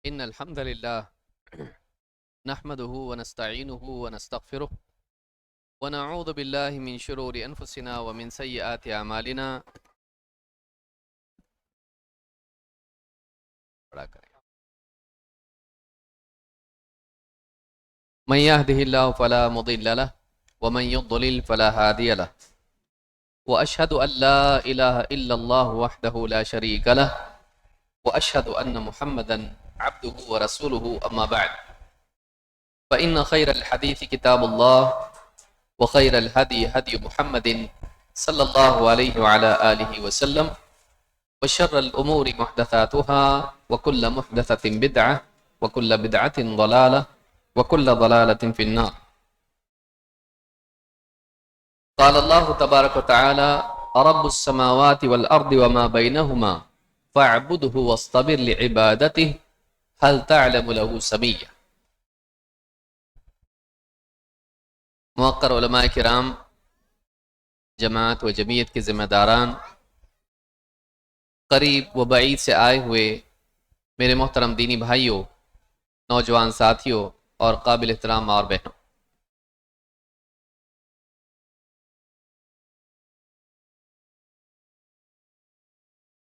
إن الحمد لله نحمده ونستعينه ونستغفره ونعوذ بالله من شرور أنفسنا ومن سيئات أعمالنا. من يهده الله فلا مضل له ومن يضلل فلا هادي له، وأشهد أن لا إله إلا الله وحده لا شريك له، وأشهد أن محمدا عبده ورسوله. أما بعد، فإن خير الحديث كتاب الله، وخير الهدي هدي محمد صلى الله عليه وعلى آله وسلم، وشر الأمور محدثاتها، وكل محدثة بدعة، وكل بدعة ضلالة، وكل ضلالة في النار. قال الله تبارك وتعالى: رب السماوات والأرض وما بينهما فاعبده واصطبر لعبادته هل تعلم له سميا. موقر علماء کرام، جماعت و جمعیت کے ذمہ داران، قریب و بعید سے آئے ہوئے میرے محترم دینی بھائیوں، نوجوان ساتھیوں اور قابل احترام اور بہنوں،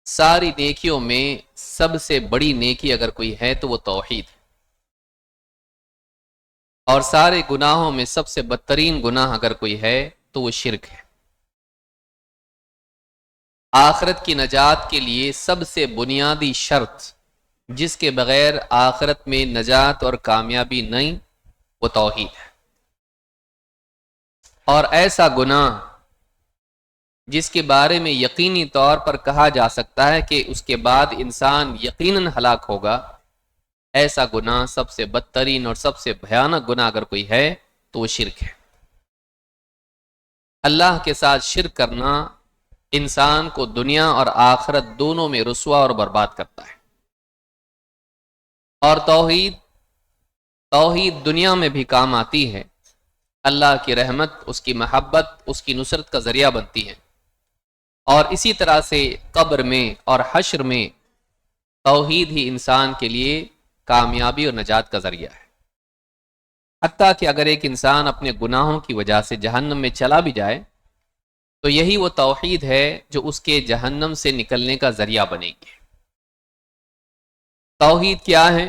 ساری نیکیوں میں سب سے بڑی نیکی اگر کوئی ہے تو وہ توحید ہے، اور سارے گناہوں میں سب سے بدترین گناہ اگر کوئی ہے تو وہ شرک ہے۔ آخرت کی نجات کے لیے سب سے بنیادی شرط جس کے بغیر آخرت میں نجات اور کامیابی نہیں، وہ توحید ہے۔ اور ایسا گناہ جس کے بارے میں یقینی طور پر کہا جا سکتا ہے کہ اس کے بعد انسان یقیناً ہلاک ہوگا، ایسا گناہ، سب سے بدترین اور سب سے بھیانک گناہ اگر کوئی ہے تو وہ شرک ہے۔ اللہ کے ساتھ شرک کرنا انسان کو دنیا اور آخرت دونوں میں رسوا اور برباد کرتا ہے۔ اور توحید دنیا میں بھی کام آتی ہے، اللہ کی رحمت، اس کی محبت، اس کی نصرت کا ذریعہ بنتی ہے، اور اسی طرح سے قبر میں اور حشر میں توحید ہی انسان کے لیے کامیابی اور نجات کا ذریعہ ہے۔ حتیٰ کہ اگر ایک انسان اپنے گناہوں کی وجہ سے جہنم میں چلا بھی جائے تو یہی وہ توحید ہے جو اس کے جہنم سے نکلنے کا ذریعہ بنے گی۔ توحید کیا ہے؟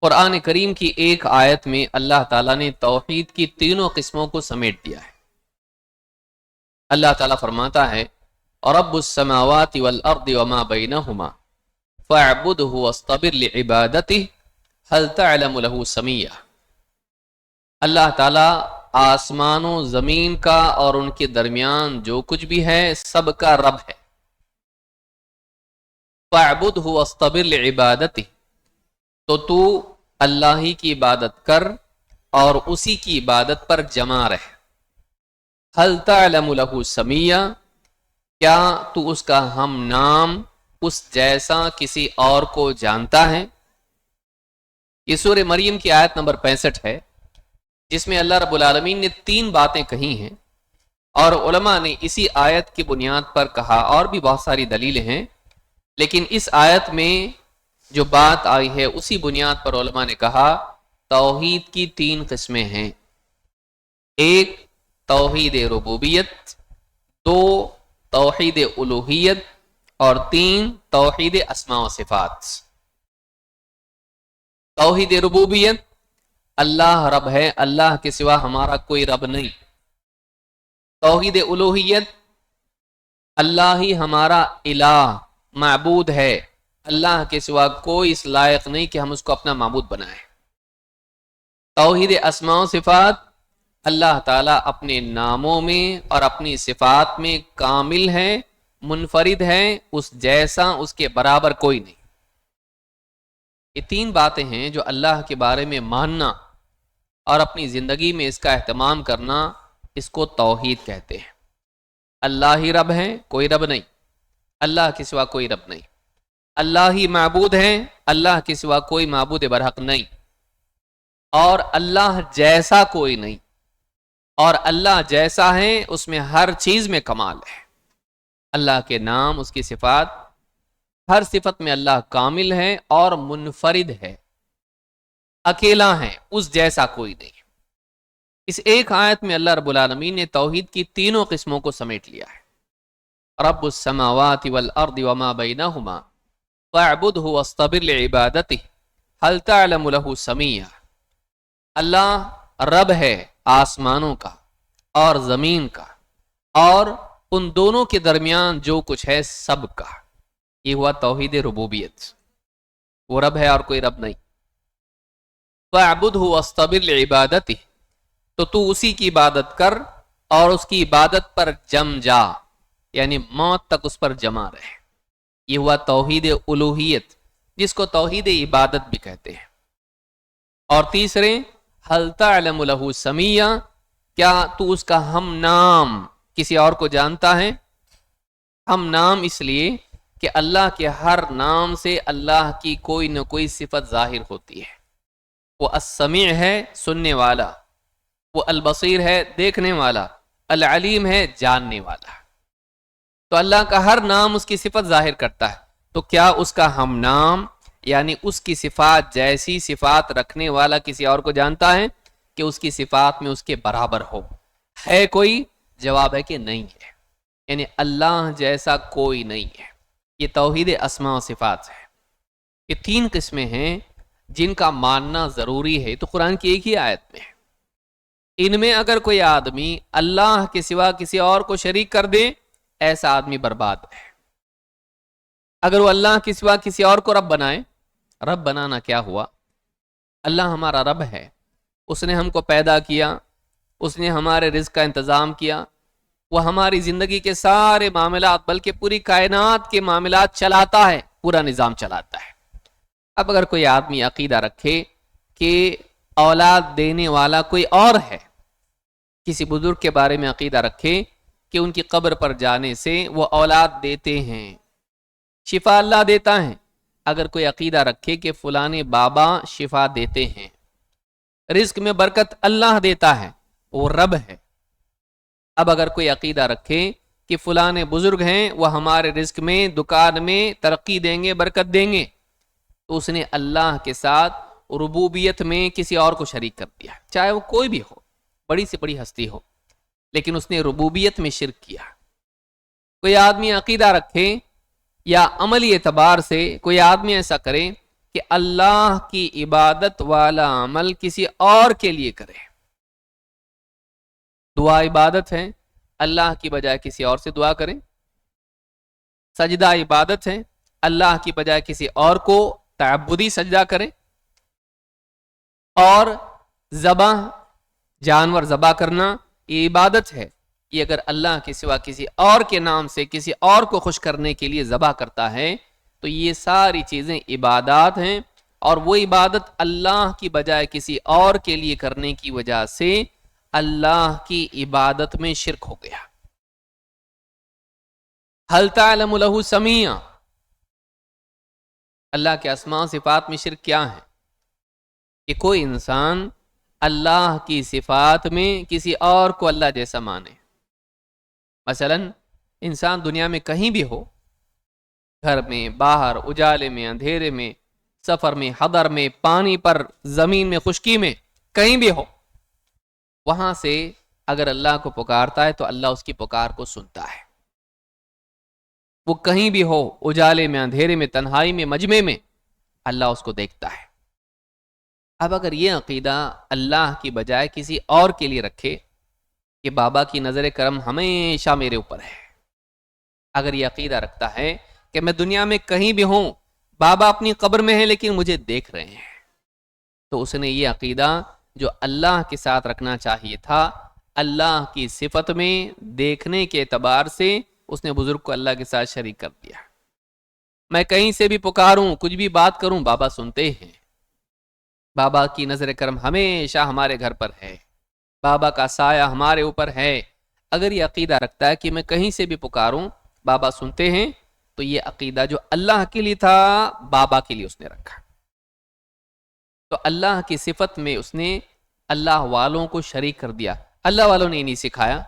قرآن کریم کی ایک آیت میں اللہ تعالیٰ نے توحید کی تینوں قسموں کو سمیٹ دیا ہے۔ اللہ تعالیٰ فرماتا ہے: رب السماوات والارض وما بینہما فاعبدہ واصطبر لعبادتہ هل تعلم له سمیہ۔ اللہ تعالیٰ آسمان و زمین کا اور ان کے درمیان جو کچھ بھی ہے سب کا رب ہے۔ فاعبدہ واصطبر لعبادتہ، تو اللہ ہی کی عبادت کر اور اسی کی عبادت پر جمع رہ۔ هل تعلم له سمیہ، کیا تو اس کا ہم نام، اس جیسا کسی اور کو جانتا ہے؟ یہ سورہ مریم کی آیت نمبر 65 ہے، جس میں اللہ رب العالمین نے 3 باتیں کہی ہیں، اور علماء نے اسی آیت کی بنیاد پر کہا، اور بھی بہت ساری دلیلیں ہیں، لیکن اس آیت میں جو بات آئی ہے اسی بنیاد پر علماء نے کہا توحید کی 3 قسمیں ہیں: ایک توحید ربوبیت، 2 توحید الوہیت، اور 3 توحید اسماء و صفات۔ توحید ربوبیت، اللہ رب ہے، اللہ کے سوا ہمارا کوئی رب نہیں۔ توحید الوہیت، اللہ ہی ہمارا الہ، معبود ہے، اللہ کے سوا کوئی اس لائق نہیں کہ ہم اس کو اپنا معبود بنائیں۔ توحید اسماء و صفات، اللہ تعالیٰ اپنے ناموں میں اور اپنی صفات میں کامل ہے، منفرد ہے، اس جیسا، اس کے برابر کوئی نہیں۔ یہ 3 باتیں ہیں جو اللہ کے بارے میں ماننا اور اپنی زندگی میں اس کا اہتمام کرنا، اس کو توحید کہتے ہیں۔ اللہ ہی رب ہے، کوئی رب نہیں، اللہ کے سوا کوئی رب نہیں۔ اللہ ہی معبود ہے، اللہ کے سوا کوئی معبود برحق نہیں، اور اللہ جیسا کوئی نہیں، اور اللہ جیسا ہے اس میں ہر چیز میں کمال ہے۔ اللہ کے نام، اس کی صفات ہر صفت میں اللہ کامل ہے اور منفرد ہے، اکیلا ہے، اس جیسا کوئی نہیں۔ اس ایک آیت میں اللہ رب العالمین نے توحید کی تینوں قسموں کو سمیٹ لیا ہے۔ رب السماوات والارض وما بینہما فاعبدہ واصطبر لعبادتہ هل تعلم له سمیہ۔ اللہ رب ہے آسمانوں کا اور زمین کا اور ان دونوں کے درمیان جو کچھ ہے سب کا۔ یہ ہوا توحید ربوبیت، وہ رب ہے اور کوئی رب نہیں۔ فاعبدہ واصطبر لعبادتہ، تو اسی کی عبادت کر اور اس کی عبادت پر جم جا، یعنی موت تک اس پر جمع رہے۔ یہ ہوا توحید الوہیت، جس کو توحید عبادت بھی کہتے ہیں۔ اور تیسرے ہل تعلم لہ سمیہ، کیا تو اس کا ہم نام کسی اور کو جانتا ہے؟ ہم نام اس لیے کہ اللہ کے ہر نام سے اللہ کی کوئی نہ کوئی صفت ظاہر ہوتی ہے۔ وہ السمیع ہے، سننے والا، وہ البصیر ہے، دیکھنے والا، العلیم ہے، جاننے والا۔ تو اللہ کا ہر نام اس کی صفت ظاہر کرتا ہے، تو کیا اس کا ہم نام یعنی اس کی صفات جیسی صفات رکھنے والا کسی اور کو جانتا ہے کہ اس کی صفات میں اس کے برابر ہو؟ ہے کوئی؟ جواب ہے کہ نہیں ہے، یعنی اللہ جیسا کوئی نہیں ہے۔ یہ توحید اسماء و صفات ہے۔ یہ تین قسمیں ہیں جن کا ماننا ضروری ہے، تو قرآن کی ایک ہی آیت میں ہے۔ ان میں اگر کوئی آدمی اللہ کے سوا کسی اور کو شریک کر دے، ایسا آدمی برباد ہے۔ اگر وہ اللہ کے سوا کسی اور کو رب بنائے، رب بنانا کیا ہوا؟ اللہ ہمارا رب ہے، اس نے ہم کو پیدا کیا، اس نے ہمارے رزق کا انتظام کیا، وہ ہماری زندگی کے سارے معاملات بلکہ پوری کائنات کے معاملات چلاتا ہے، پورا نظام چلاتا ہے۔ اب اگر کوئی آدمی عقیدہ رکھے کہ اولاد دینے والا کوئی اور ہے، کسی بزرگ کے بارے میں عقیدہ رکھے کہ ان کی قبر پر جانے سے وہ اولاد دیتے ہیں، شفا اللہ دیتا ہے، اگر کوئی عقیدہ رکھے کہ فلانے بابا شفا دیتے ہیں، رزق میں برکت اللہ دیتا ہے، وہ رب ہے۔ اب اگر کوئی عقیدہ رکھے کہ فلانے بزرگ ہیں، وہ ہمارے رزق میں، دکان میں ترقی دیں گے، برکت دیں گے، تو اس نے اللہ کے ساتھ ربوبیت میں کسی اور کو شریک کر دیا، چاہے وہ کوئی بھی ہو، بڑی سے بڑی ہستی ہو، لیکن اس نے ربوبیت میں شرک کیا۔ کوئی آدمی عقیدہ رکھے یا عملی اعتبار سے کوئی آدمی ایسا کرے کہ اللہ کی عبادت والا عمل کسی اور کے لیے کرے، دعا عبادت ہے، اللہ کی بجائے کسی اور سے دعا کریں، سجدہ عبادت ہے، اللہ کی بجائے کسی اور کو تعبدی سجدہ کرے، اور ذبح، جانور ذبح کرنا یہ عبادت ہے، یہ اگر اللہ کے سوا کسی اور کے نام سے کسی اور کو خوش کرنے کے لیے ذبح کرتا ہے تو یہ ساری چیزیں عبادات ہیں، اور وہ عبادت اللہ کی بجائے کسی اور کے لیے کرنے کی وجہ سے اللہ کی عبادت میں شرک ہو گیا۔ ہل تعلم لہ سمیہ، اللہ کے اسماء صفات میں شرک کیا ہے؟ کہ کوئی انسان اللہ کی صفات میں کسی اور کو اللہ جیسا مانے۔ مثلا انسان دنیا میں کہیں بھی ہو، گھر میں، باہر، اجالے میں، اندھیرے میں، سفر میں، حضر میں، پانی پر، زمین میں، خشکی میں، کہیں بھی ہو، وہاں سے اگر اللہ کو پکارتا ہے تو اللہ اس کی پکار کو سنتا ہے۔ وہ کہیں بھی ہو، اجالے میں، اندھیرے میں، تنہائی میں، مجمع میں، اللہ اس کو دیکھتا ہے۔ اب اگر یہ عقیدہ اللہ کی بجائے کسی اور کے لیے رکھے کہ بابا کی نظر کرم ہمیشہ میرے اوپر ہے، اگر یہ عقیدہ رکھتا ہے کہ میں دنیا میں کہیں بھی ہوں، بابا اپنی قبر میں ہے لیکن مجھے دیکھ رہے ہیں، تو اس نے یہ عقیدہ جو اللہ کے ساتھ رکھنا چاہیے تھا، اللہ کی صفت میں دیکھنے کے اعتبار سے اس نے بزرگ کو اللہ کے ساتھ شریک کر دیا۔ میں کہیں سے بھی پکاروں، کچھ بھی بات کروں، بابا سنتے ہیں، بابا کی نظر کرم ہمیشہ ہمارے گھر پر ہے، بابا کا سایہ ہمارے اوپر ہے۔ اگر یہ عقیدہ رکھتا ہے کہ میں کہیں سے بھی پکاروں بابا سنتے ہیں، تو یہ عقیدہ جو اللہ کے لیے تھا بابا کے لیے اس نے رکھا۔ تو اللہ کی صفت میں اس نے اللہ والوں کو شریک کر دیا۔ اللہ والوں نے نہیں سکھایا،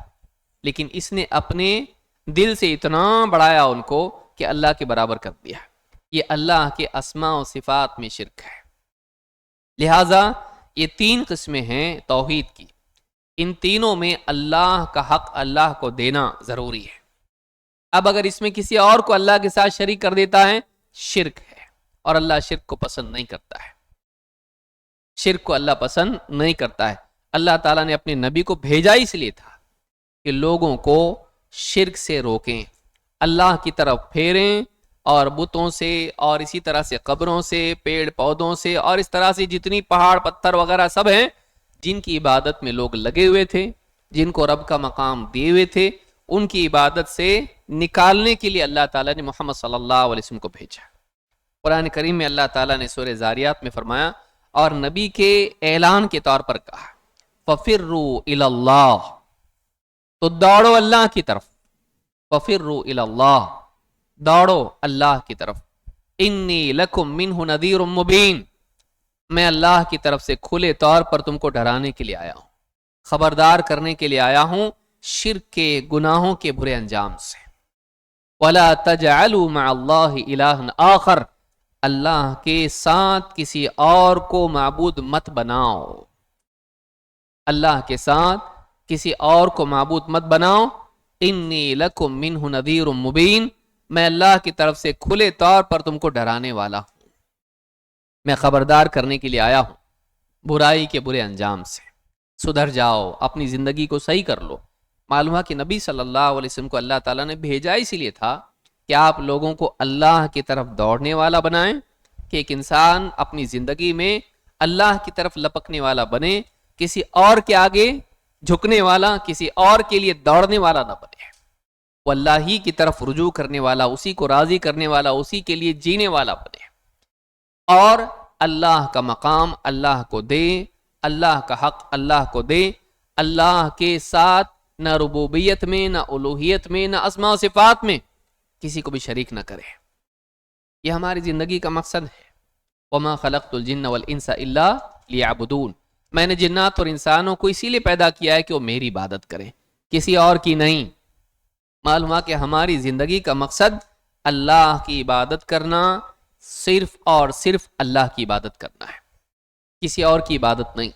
لیکن اس نے اپنے دل سے اتنا بڑھایا ان کو کہ اللہ کے برابر کر دیا۔ یہ اللہ کے اسماء و صفات میں شرک ہے۔ لہٰذا یہ 3 قسمیں ہیں توحید کی، ان تینوں میں اللہ کا حق اللہ کو دینا ضروری ہے۔ اب اگر اس میں کسی اور کو اللہ کے ساتھ شریک کر دیتا ہے، شرک ہے، اور اللہ شرک کو پسند نہیں کرتا ہے۔ شرک کو اللہ پسند نہیں کرتا ہے۔ اللہ تعالیٰ نے اپنے نبی کو بھیجا اس لیے تھا کہ لوگوں کو شرک سے روکیں، اللہ کی طرف پھیریں، اور بتوں سے اور اسی طرح سے قبروں سے، پیڑ پودوں سے، اور اس طرح سے جتنی پہاڑ پتھر وغیرہ سب ہیں جن کی عبادت میں لوگ لگے ہوئے تھے، جن کو رب کا مقام دیے ہوئے تھے، ان کی عبادت سے نکالنے کے لیے اللہ تعالیٰ نے محمد صلی اللہ علیہ وسلم کو بھیجا۔ قرآن کریم میں اللہ تعالیٰ نے سورہ زاریات میں فرمایا اور نبی کے اعلان کے طور پر کہا فَفِرُّوا إِلَى اللَّهِ، تو دوڑو اللہ کی طرف، فَفِرُّوا إِلَى اللَّهِ، دوڑو اللہ کی طرف، انی لکم منہ نذیر مبین، میں اللہ کی طرف سے کھلے طور پر تم کو ڈرانے کے لیے آیا ہوں، خبردار کرنے کے لیے آیا ہوں شرک کے گناہوں کے برے انجام سے۔ وَلَا تَجْعَلُوا مَعَ اللَّهِ إِلَٰهًا آخر، اللہ کے ساتھ کسی اور کو معبود مت بناؤ، اللہ کے ساتھ کسی اور کو معبود مت بناؤ، انی لکم منہ نذیر مبین، میں اللہ کی طرف سے کھلے طور پر تم کو ڈرانے والا ہوں، میں خبردار کرنے کے لیے آیا ہوں برائی کے برے انجام سے۔ سدھر جاؤ، اپنی زندگی کو صحیح کر لو۔ معلوم ہے کہ نبی صلی اللہ علیہ وسلم کو اللہ تعالیٰ نے بھیجا اسی لیے تھا کہ آپ لوگوں کو اللہ کی طرف دوڑنے والا بنائیں، کہ ایک انسان اپنی زندگی میں اللہ کی طرف لپکنے والا بنے، کسی اور کے آگے جھکنے والا، کسی اور کے لیے دوڑنے والا نہ بنے، وہ اللہ ہی کی طرف رجوع کرنے والا، اسی کو راضی کرنے والا، اسی کے لیے جینے والا بنے، اور اللہ کا مقام اللہ کو دے، اللہ کا حق اللہ کو دے، اللہ کے ساتھ نہ ربوبیت میں، نہ الوہیت میں، نہ اسماء و صفات میں کسی کو بھی شریک نہ کرے۔ یہ ہماری زندگی کا مقصد ہے۔ وَمَا خَلَقْتُ الْجِنَّ وَالْإِنسَ إِلَّا لِيَعْبُدُونَ، میں نے جنات اور انسانوں کو اسی لیے پیدا کیا ہے کہ وہ میری عبادت کریں، کسی اور کی نہیں۔ معلوم ہے کہ ہماری زندگی کا مقصد اللہ کی عبادت کرنا، صرف اور صرف اللہ کی عبادت کرنا ہے، کسی اور کی عبادت نہیں۔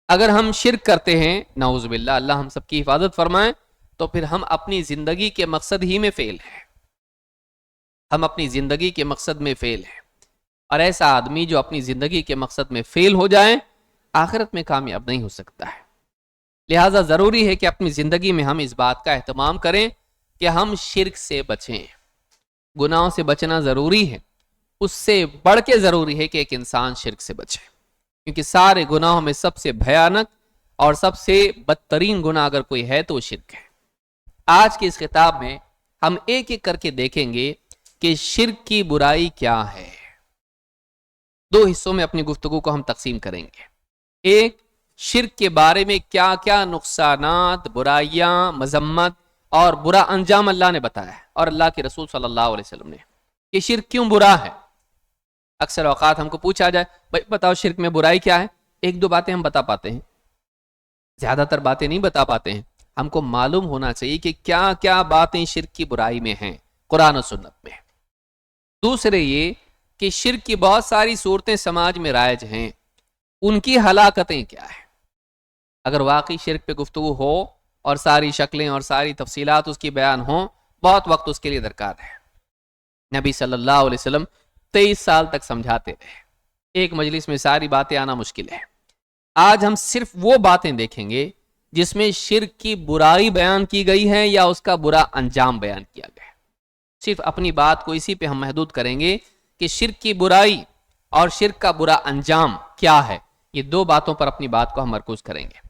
اگر ہم شرک کرتے ہیں، نعوذ باللہ، اللہ ہم سب کی حفاظت فرمائے، تو پھر ہم اپنی زندگی کے مقصد ہی میں فیل ہیں، ہم اپنی زندگی کے مقصد میں فیل ہیں۔ اور ایسا آدمی جو اپنی زندگی کے مقصد میں فیل ہو جائے، آخرت میں کامیاب نہیں ہو سکتا ہے۔ لہٰذا ضروری ہے کہ اپنی زندگی میں ہم اس بات کا اہتمام کریں کہ ہم شرک سے بچیں۔ گناہوں سے بچنا ضروری ہے، اس سے بڑھ کے ضروری ہے کہ ایک انسان شرک سے بچے، کیونکہ سارے گناہوں میں سب سے بھیانک اور سب سے بدترین گناہ اگر کوئی ہے تو وہ شرک ہے۔ آج کی اس خطاب میں ہم ایک ایک کر کے دیکھیں گے کہ شرک کی برائی کیا ہے۔ 2 حصوں میں اپنی گفتگو کو ہم تقسیم کریں گے۔ ایک، شرک کے بارے میں کیا کیا نقصانات، برائیاں، مذمت اور برا انجام اللہ نے بتایا ہے، اور اللہ کے رسول صلی اللہ علیہ وسلم نے، کہ شرک کیوں برا ہے۔ اکثر اوقات ہم کو پوچھا جائے بھائی بتاؤ شرک میں برائی کیا ہے، 1-2 باتیں ہم بتا پاتے ہیں، زیادہ تر باتیں نہیں بتا پاتے ہیں۔ ہم کو معلوم ہونا چاہیے کہ کیا کیا باتیں شرک کی برائی میں ہیں قرآن و سنت میں۔ دوسرے یہ کہ شرک کی بہت ساری صورتیں سماج میں رائج ہیں، ان کی ہلاکتیں کیا ہیں۔ اگر واقعی شرک پہ گفتگو ہو اور ساری شکلیں اور ساری تفصیلات اس کی بیان ہوں، بہت وقت اس کے لیے درکار ہے۔ نبی صلی اللہ علیہ وسلم 23 سال تک سمجھاتے رہے، ایک مجلس میں ساری باتیں آنا مشکل ہے۔ آج ہم صرف وہ باتیں دیکھیں گے جس میں شرک کی برائی بیان کی گئی ہے یا اس کا برا انجام بیان کیا گیا ہے۔ صرف اپنی بات کو اسی پہ ہم محدود کریں گے کہ شرک کی برائی اور شرک کا برا انجام کیا ہے۔ یہ 2 باتوں پر اپنی بات کو ہم مرکوز کریں گے۔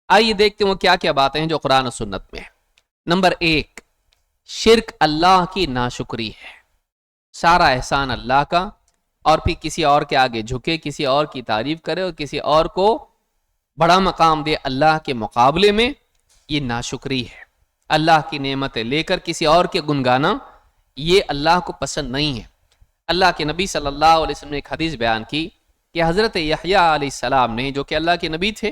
آئیے دیکھتے ہیں وہ کیا کیا باتیں ہیں جو قرآن و سنت میں ہیں۔ نمبر 1، شرک اللہ کی ناشکری ہے۔ سارا احسان اللہ کا، اور پھر کسی اور کے آگے جھکے، کسی اور کی تعریف کرے اور کسی اور کو بڑا مقام دے اللہ کے مقابلے میں، یہ ناشکری ہے۔ اللہ کی نعمتیں لے کر کسی اور کے گنگانا، یہ اللہ کو پسند نہیں ہے۔ اللہ کے نبی صلی اللہ علیہ وسلم نے ایک حدیث بیان کی کہ حضرت یحییٰ علیہ السلام نے، جو کہ اللہ کے نبی تھے،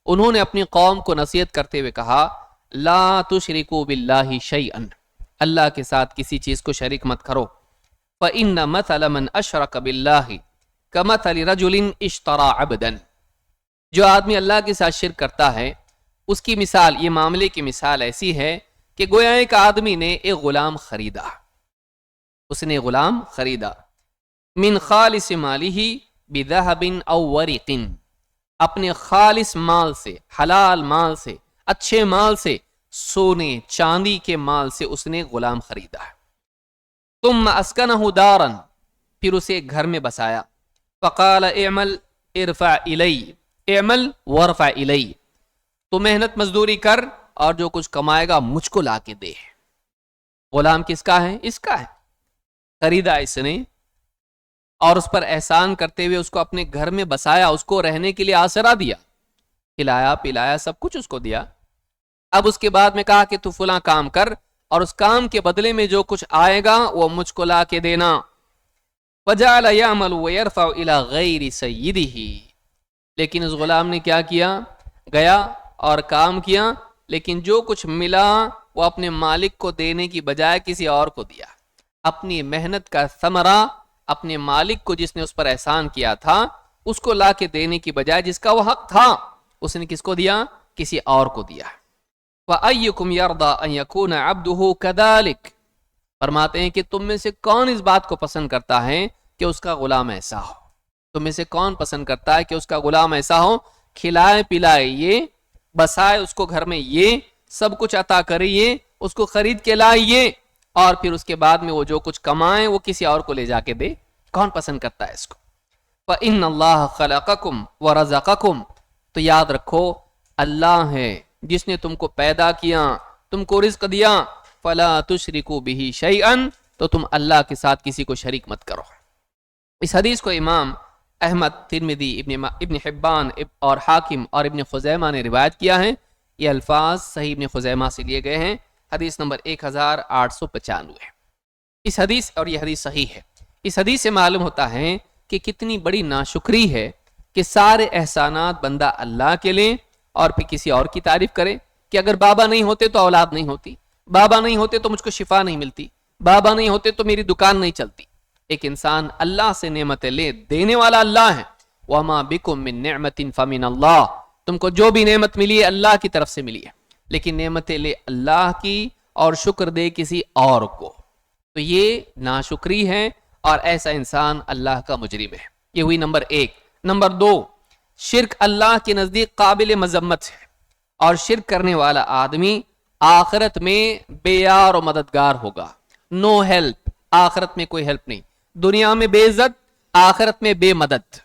انہوں نے اپنی قوم کو نصیحت کرتے ہوئے کہا لا تشرکوا باللہ شیئا، اللہ کے ساتھ کسی چیز کو شریک مت کرو۔ فإن مثل من أشرك بالله كمثل رجل اشترى عبدا، جو آدمی اللہ کے ساتھ شرک کرتا ہے اس کی مثال، یہ معاملے کی مثال ایسی ہے کہ گویا ایک آدمی نے ایک غلام خریدا، اس نے غلام خریدا، من خالص مالہ بذہب او ورق، اپنے خالص مال سے، حلال مال سے، اچھے مال سے، سونے چاندی کے مال سے اس نے غلام خریدا، ثم اسکنہ دارا، پھر اسے گھر میں بسایا، فقال اعمل ارفع الی، اعمل ورفع الی، تو محنت مزدوری کر اور جو کچھ کمائے گا مجھ کو لا کے دے۔ غلام کس کا ہے؟ اس کا ہے، خریدا اس نے اور اس پر احسان کرتے ہوئے اس کو اپنے گھر میں بسایا، اس کو رہنے کے لیے آسرا دیا، کھلایا پلایا سب کچھ اس کو دیا۔ اب اس کے بعد میں کہا کہ تو فلاں کام کر اور اس کام کے بدلے میں جو کچھ آئے گا وہ مجھ کو لا کے دینا۔ وجعل يعمل ويرفع الى غیر سیدہ، لیکن اس غلام نے کیا کیا؟ گیا اور کام کیا، لیکن جو کچھ ملا وہ اپنے مالک کو دینے کی بجائے کسی اور کو دیا، اپنی محنت کا ثمرہ اپنے مالک کو جس نے اس پر احسان کیا تھا اس کو لا کے دینے کی بجائے جس کا وہ حق تھا اس نے کس کو دیا؟ کسی اور کو دیا۔ وَأَيُّكُمْ يَرْضَىٰ أَن يَكُونَ عَبْدُهُ كَذَلِكَ، فرماتے ہیں کہ تم میں سے کون اس بات کو پسند کرتا ہے کہ اس کا غلام ایسا ہو؟ تم میں سے کون پسند کرتا ہے کہ اس کا غلام ایسا ہو، کھلائے پلائے یہ، بسائے اس کو گھر میں یہ، سب کچھ عطا کرے یہ، اس کو خرید کے لائے یہ، اور پھر اس کے بعد میں وہ جو کچھ کمائے وہ کسی اور کو لے جا کے دے؟ کون پسند کرتا ہے اس کو؟ فَإِنَّ اللَّهَ خَلَقَكُمْ وَرَزَقَكُمْ، تو یاد رکھو اللہ ہے جس نے تم کو پیدا کیا، تم کو رزق دیا، فَلَا تُشْرِكُوا بِهِ شَيْئًا، تو تم اللہ کے ساتھ کسی کو شریک مت کرو۔ اس حدیث کو امام احمد، ترمذی، ابن حبان اور حاکم اور ابن خزیمہ نے روایت کیا ہے۔ یہ الفاظ صحیح ابن خزیمہ سے لیے گئے ہیں، حدیث نمبر 1895۔ اس حدیث، اور یہ حدیث صحیح ہے، اس حدیث سے معلوم ہوتا ہے کہ کتنی بڑی ناشکری ہے کہ سارے احسانات بندہ اللہ کے لیں اور پھر کسی اور کی تعریف کرے، کہ اگر بابا نہیں ہوتے تو اولاد نہیں ہوتی، بابا نہیں ہوتے تو مجھ کو شفا نہیں ملتی، بابا نہیں ہوتے تو میری دکان نہیں چلتی۔ ایک انسان اللہ سے نعمتیں لے، دینے والا اللہ ہے، وَمَا بِكُم مِّن نِعْمَةٍ فَمِنَ اللَّهِ، تم کو جو بھی نعمت ملی ہے اللہ کی طرف سے ملی ہے، لیکن نعمتیں لے اللہ کی اور شکر دے کسی اور کو، تو یہ ناشکری ہے اور ایسا انسان اللہ کا مجرم ہے۔ یہ ہوئی نمبر 1۔ نمبر 2، شرک اللہ کے نزدیک قابل مذمت ہے، اور شرک کرنے والا آدمی آخرت میں بے یار و مددگار ہوگا، نو ہیلپ، آخرت میں کوئی ہیلپ نہیں، دنیا میں بے عزت، آخرت میں بے مدد،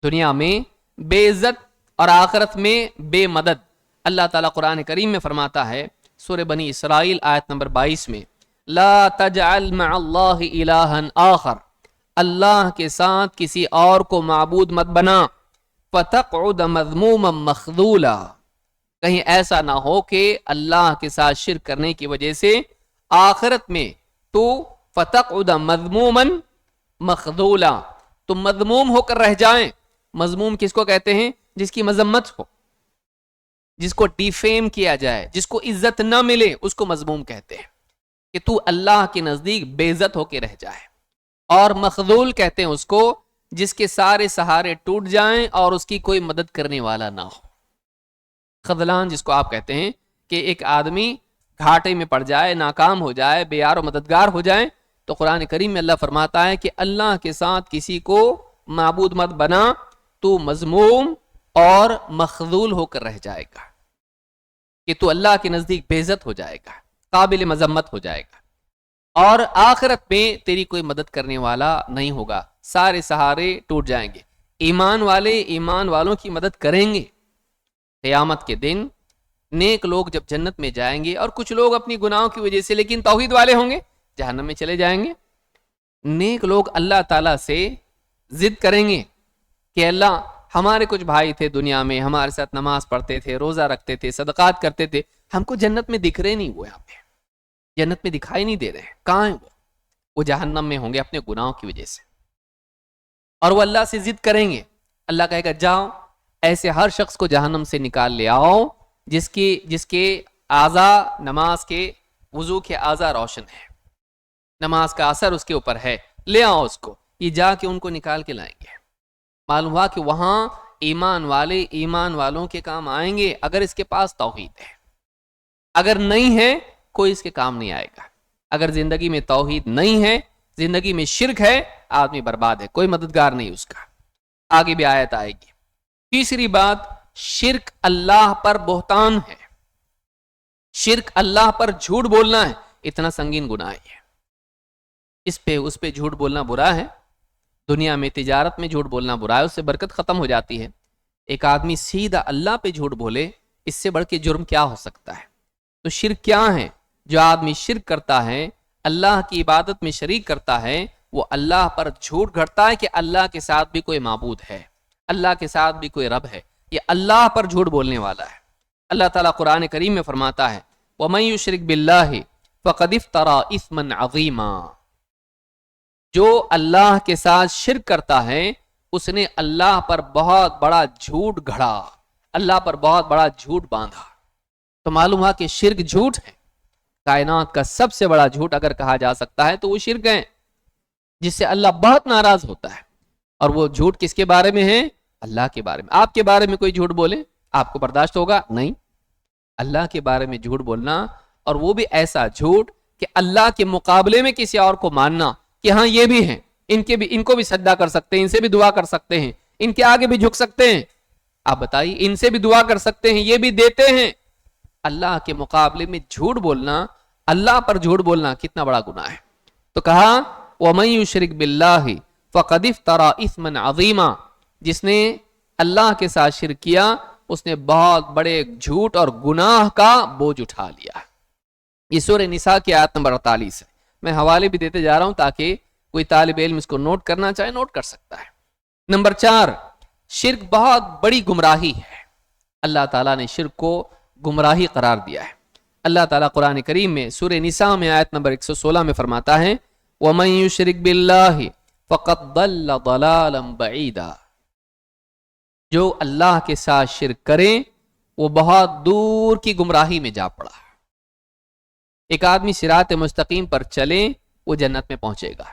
دنیا میں بے عزت اور آخرت میں بے مدد۔ اللہ تعالیٰ قرآن کریم میں فرماتا ہے، سورہ بنی اسرائیل آیت نمبر 22 میں، لا تجعل مع اللہ الہا آخر، اللہ کے ساتھ کسی اور کو معبود مت بنا، فتقعد مذموما مخذولا، کہیں ایسا نہ ہو کہ اللہ کے ساتھ شرک کرنے کی وجہ سے آخرت میں تو فتقعد مذموما مخذولا، تو مذموم ہو کر رہ جائیں۔ مذموم کس کو کہتے ہیں؟ جس کی مذمت ہو، جس کو ڈیفیم کیا جائے، جس کو عزت نہ ملے، اس کو مذموم کہتے ہیں، کہ تو اللہ کے نزدیک بے عزت ہو کے رہ جائے۔ اور مخذول کہتے ہیں اس کو جس کے سارے سہارے ٹوٹ جائیں اور اس کی کوئی مدد کرنے والا نہ ہو۔ خذلان جس کو آپ کہتے ہیں کہ ایک آدمی گھاٹے میں پڑ جائے، ناکام ہو جائے، بے یار و مددگار ہو جائے، تو قرآن کریم میں اللہ فرماتا ہے کہ اللہ کے ساتھ کسی کو معبود مت بنا، تو مذموم اور مخذول ہو کر رہ جائے گا، کہ تو اللہ کے نزدیک بے عزت ہو جائے گا، قابل مذمت ہو جائے گا، اور آخرت میں تیری کوئی مدد کرنے والا نہیں ہوگا، سارے سہارے ٹوٹ جائیں گے۔ ایمان والے ایمان والوں کی مدد کریں گے، قیامت کے دن نیک لوگ جب جنت میں جائیں گے، اور کچھ لوگ اپنی گناہوں کی وجہ سے لیکن توحید والے ہوں گے جہنم میں چلے جائیں گے۔ نیک لوگ اللہ تعالیٰ سے ضد کریں گے کہ اللہ، ہمارے کچھ بھائی تھے دنیا میں، ہمارے ساتھ نماز پڑھتے تھے، روزہ رکھتے تھے، صدقات کرتے تھے، ہم کو جنت میں دکھ رہے نہیں، وہ یہاں پہ جنت میں دکھائی نہیں دے رہے، کہاں ہیں وہ جہنم میں ہوں گے اپنے گناہوں کی وجہ سے، اور وہ اللہ سے ضد کریں گے۔ اللہ کہے گا جاؤ ایسے ہر شخص کو جہنم سے نکال لے آؤ جس کے اعضاء، نماز کے، وضو کے اعضاء روشن ہیں، نماز کا اثر اس کے اوپر ہے، لے آؤ اس کو، یہ جا کے ان کو نکال کے لائیں گے۔ معلوم ہوا کہ وہاں ایمان والے ایمان والوں کے کام آئیں گے اگر اس کے پاس توحید ہے، اگر نہیں ہے کوئی اس کے کام نہیں آئے گا۔ اگر زندگی میں توحید نہیں ہے، زندگی میں شرک ہے، آدمی برباد ہے، کوئی مددگار نہیں اس کا۔ آگے بھی آیت آئے گی۔ تیسری بات، شرک اللہ پر بہتان ہے، شرک اللہ پر جھوٹ بولنا ہے، اتنا سنگین گناہ ہے۔ اس پہ جھوٹ بولنا برا ہے، دنیا میں تجارت میں جھوٹ بولنا برا ہے، اس سے برکت ختم ہو جاتی ہے۔ ایک آدمی سیدھا اللہ پہ جھوٹ بولے، اس سے بڑھ کے جرم کیا ہو سکتا ہے؟ تو شرک کیا ہے؟ جو آدمی شرک کرتا ہے، اللہ کی عبادت میں شریک کرتا ہے، وہ اللہ پر جھوٹ گھڑتا ہے کہ اللہ کے ساتھ بھی کوئی معبود ہے، اللہ کے ساتھ بھی کوئی رب ہے، یہ اللہ پر جھوٹ بولنے والا ہے۔ اللہ تعالیٰ قرآن کریم میں فرماتا ہے وَمَن يُشْرِكْ بِاللَّهِ فَقَدِ افْتَرَىٰ إِثْمًا عَظِيمًا، جو اللہ کے ساتھ شرک کرتا ہے اس نے اللہ پر بہت بڑا جھوٹ گھڑا، اللہ پر بہت بڑا جھوٹ باندھا۔ تو معلوم ہوا کہ شرک جھوٹ ہے، کائنات کا سب سے بڑا جھوٹ اگر کہا جا سکتا ہے تو وہ شرک ہے، جس سے اللہ بہت ناراض ہوتا ہے۔ اور وہ جھوٹ کس کے بارے میں ہے؟ اللہ کے بارے میں۔ آپ کے بارے میں کوئی جھوٹ بولے آپ کو برداشت ہوگا؟ نہیں۔ اللہ کے بارے میں جھوٹ بولنا، اور وہ بھی ایسا جھوٹ کہ اللہ کے مقابلے میں کسی اور کو ماننا کہ ہاں یہ بھی ہیں، ان کو بھی سجدہ کر سکتے ہیں، ان سے بھی دعا کر سکتے ہیں، ان کے آگے بھی جھک سکتے ہیں۔ آپ بتائیے، ان سے بھی دعا کر سکتے ہیں، یہ بھی دیتے ہیں۔ اللہ کے مقابلے میں جھوٹ بولنا، اللہ پر جھوٹ بولنا کتنا بڑا گناہ ہے۔ تو کہا وَمَن يُشْرِكْ بِاللَّهِ فَقَدِ افْتَرَىٰ إِثْمًا عَظِيمًا، جس نے اللہ کے ساتھ شرک کیا اس نے بہت بڑے جھوٹ اور گناہ کا بوجھ اٹھا لیا۔ یہ سورہ نساء کی آیت نمبر 48 ہے۔ میں حوالے بھی دیتے جا رہا ہوں تاکہ کوئی طالب علم اس کو نوٹ کرنا چاہے نوٹ کر سکتا ہے۔ نمبر 4، شرک بہت بڑی گمراہی ہے۔ اللہ تعالیٰ نے شرک کو گمراہی قرار دیا ہے۔ اللہ تعالیٰ قرآن کریم میں سورہ نساء میں آیت نمبر 116 میں فرماتا ہے وَمَن يُشْرِكْ بِاللَّهِ فَقَدْ ضَلَّ ضَلَالًا بَعِيدًا، جو اللہ کے ساتھ شرک کرے وہ بہت دور کی گمراہی میں جا پڑا۔ ایک آدمی صراط مستقیم پر چلے وہ جنت میں پہنچے گا،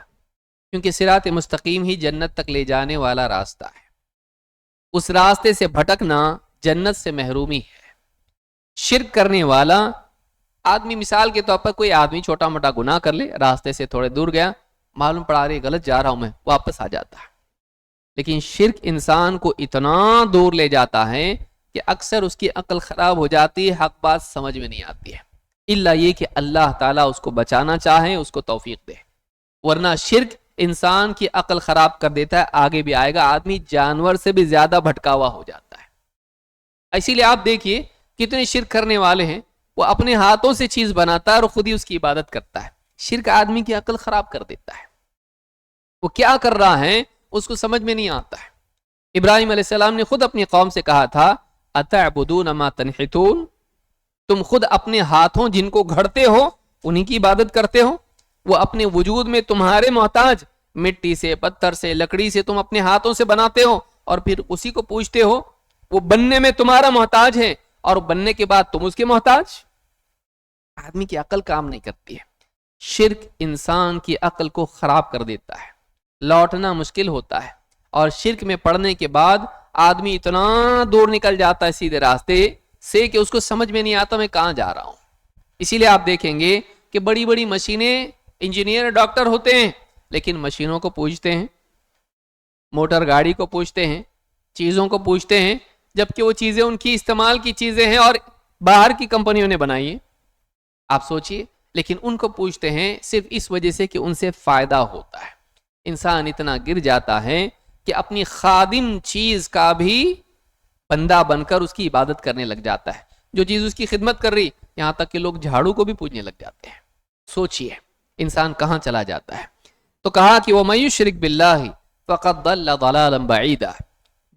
کیونکہ صراط مستقیم ہی جنت تک لے جانے والا راستہ ہے۔ اس راستے سے بھٹکنا جنت سے محرومی ہے۔ شرک کرنے والا آدمی، مثال کے طور پر کوئی آدمی چھوٹا موٹا گناہ کر لے، راستے سے تھوڑے دور گیا، معلوم پڑا رہی غلط جا رہا ہوں میں، واپس آ جاتا ہے۔ لیکن شرک انسان کو اتنا دور لے جاتا ہے کہ اکثر اس کی عقل خراب ہو جاتی ہے، حق بات سمجھ میں نہیں آتی ہے، الا یہ کہ اللہ تعالیٰ اس کو بچانا چاہے، اس کو توفیق دے، ورنہ شرک انسان کی عقل خراب کر دیتا ہے۔ آگے بھی آئے گا، آدمی جانور سے بھی زیادہ بھٹکاوا ہو جاتا ہے۔ اسی لیے آپ دیکھیے کتنے شرک کرنے والے ہیں، وہ اپنے ہاتھوں سے چیز بناتا ہے اور خود ہی اس کی عبادت کرتا ہے۔ شرک آدمی کی عقل خراب کر دیتا ہے، وہ کیا کر رہا ہے اس کو سمجھ میں نہیں آتا ہے۔ ابراہیم علیہ السلام نے خود اپنی قوم سے کہا تھا اتعبدون ما تنحتون، تم خود اپنے ہاتھوں جن کو گھڑتے ہو انہی کی عبادت کرتے ہو، وہ اپنے وجود میں تمہارے محتاج، مٹی سے، پتھر سے، لکڑی سے تم اپنے ہاتھوں سے بناتے ہو اور پھر اسی کو پوجتے ہو، وہ بننے میں تمہارا محتاج ہے اور بننے کے بعد تم اس کے محتاج۔ آدمی کی عقل کام نہیں کرتی ہے۔ شرک انسان کی عقل کو خراب کر دیتا ہے، لوٹنا مشکل ہوتا ہے، اور شرک میں پڑنے کے بعد آدمی اتنا دور نکل جاتا ہے سیدھے راستے سے کہ اس کو سمجھ میں نہیں آتا میں کہاں جا رہا ہوں۔ اسی لیے آپ دیکھیں گے کہ بڑی بڑی مشینیں، انجینئر، ڈاکٹر ہوتے ہیں لیکن مشینوں کو پوجتے ہیں، موٹر گاڑی کو پوجتے ہیں، چیزوں کو پوجتے ہیں، جبکہ وہ چیزیں ان کی استعمال کی چیزیں ہیں اور باہر کی کمپنیوں نے بنائی ہیں۔ آپ سوچئے، لیکن ان کو پوجتے ہیں صرف اس وجہ سے کہ ان سے فائدہ ہوتا ہے۔ انسان اتنا گر جاتا ہے کہ اپنی خادم چیز کا بھی بندہ بن کر اس کی عبادت کرنے لگ جاتا ہے، جو چیز اس کی خدمت کر رہی، یہاں تک کہ لوگ جھاڑو کو بھی پوجنے لگ جاتے ہیں۔ سوچئے انسان کہاں چلا جاتا ہے۔ تو کہا کہ وَمَن يُشْرِكْ بِاللَّهِ فَقَدْ ضَلَّ ضَلَالًا بَعِيدًا،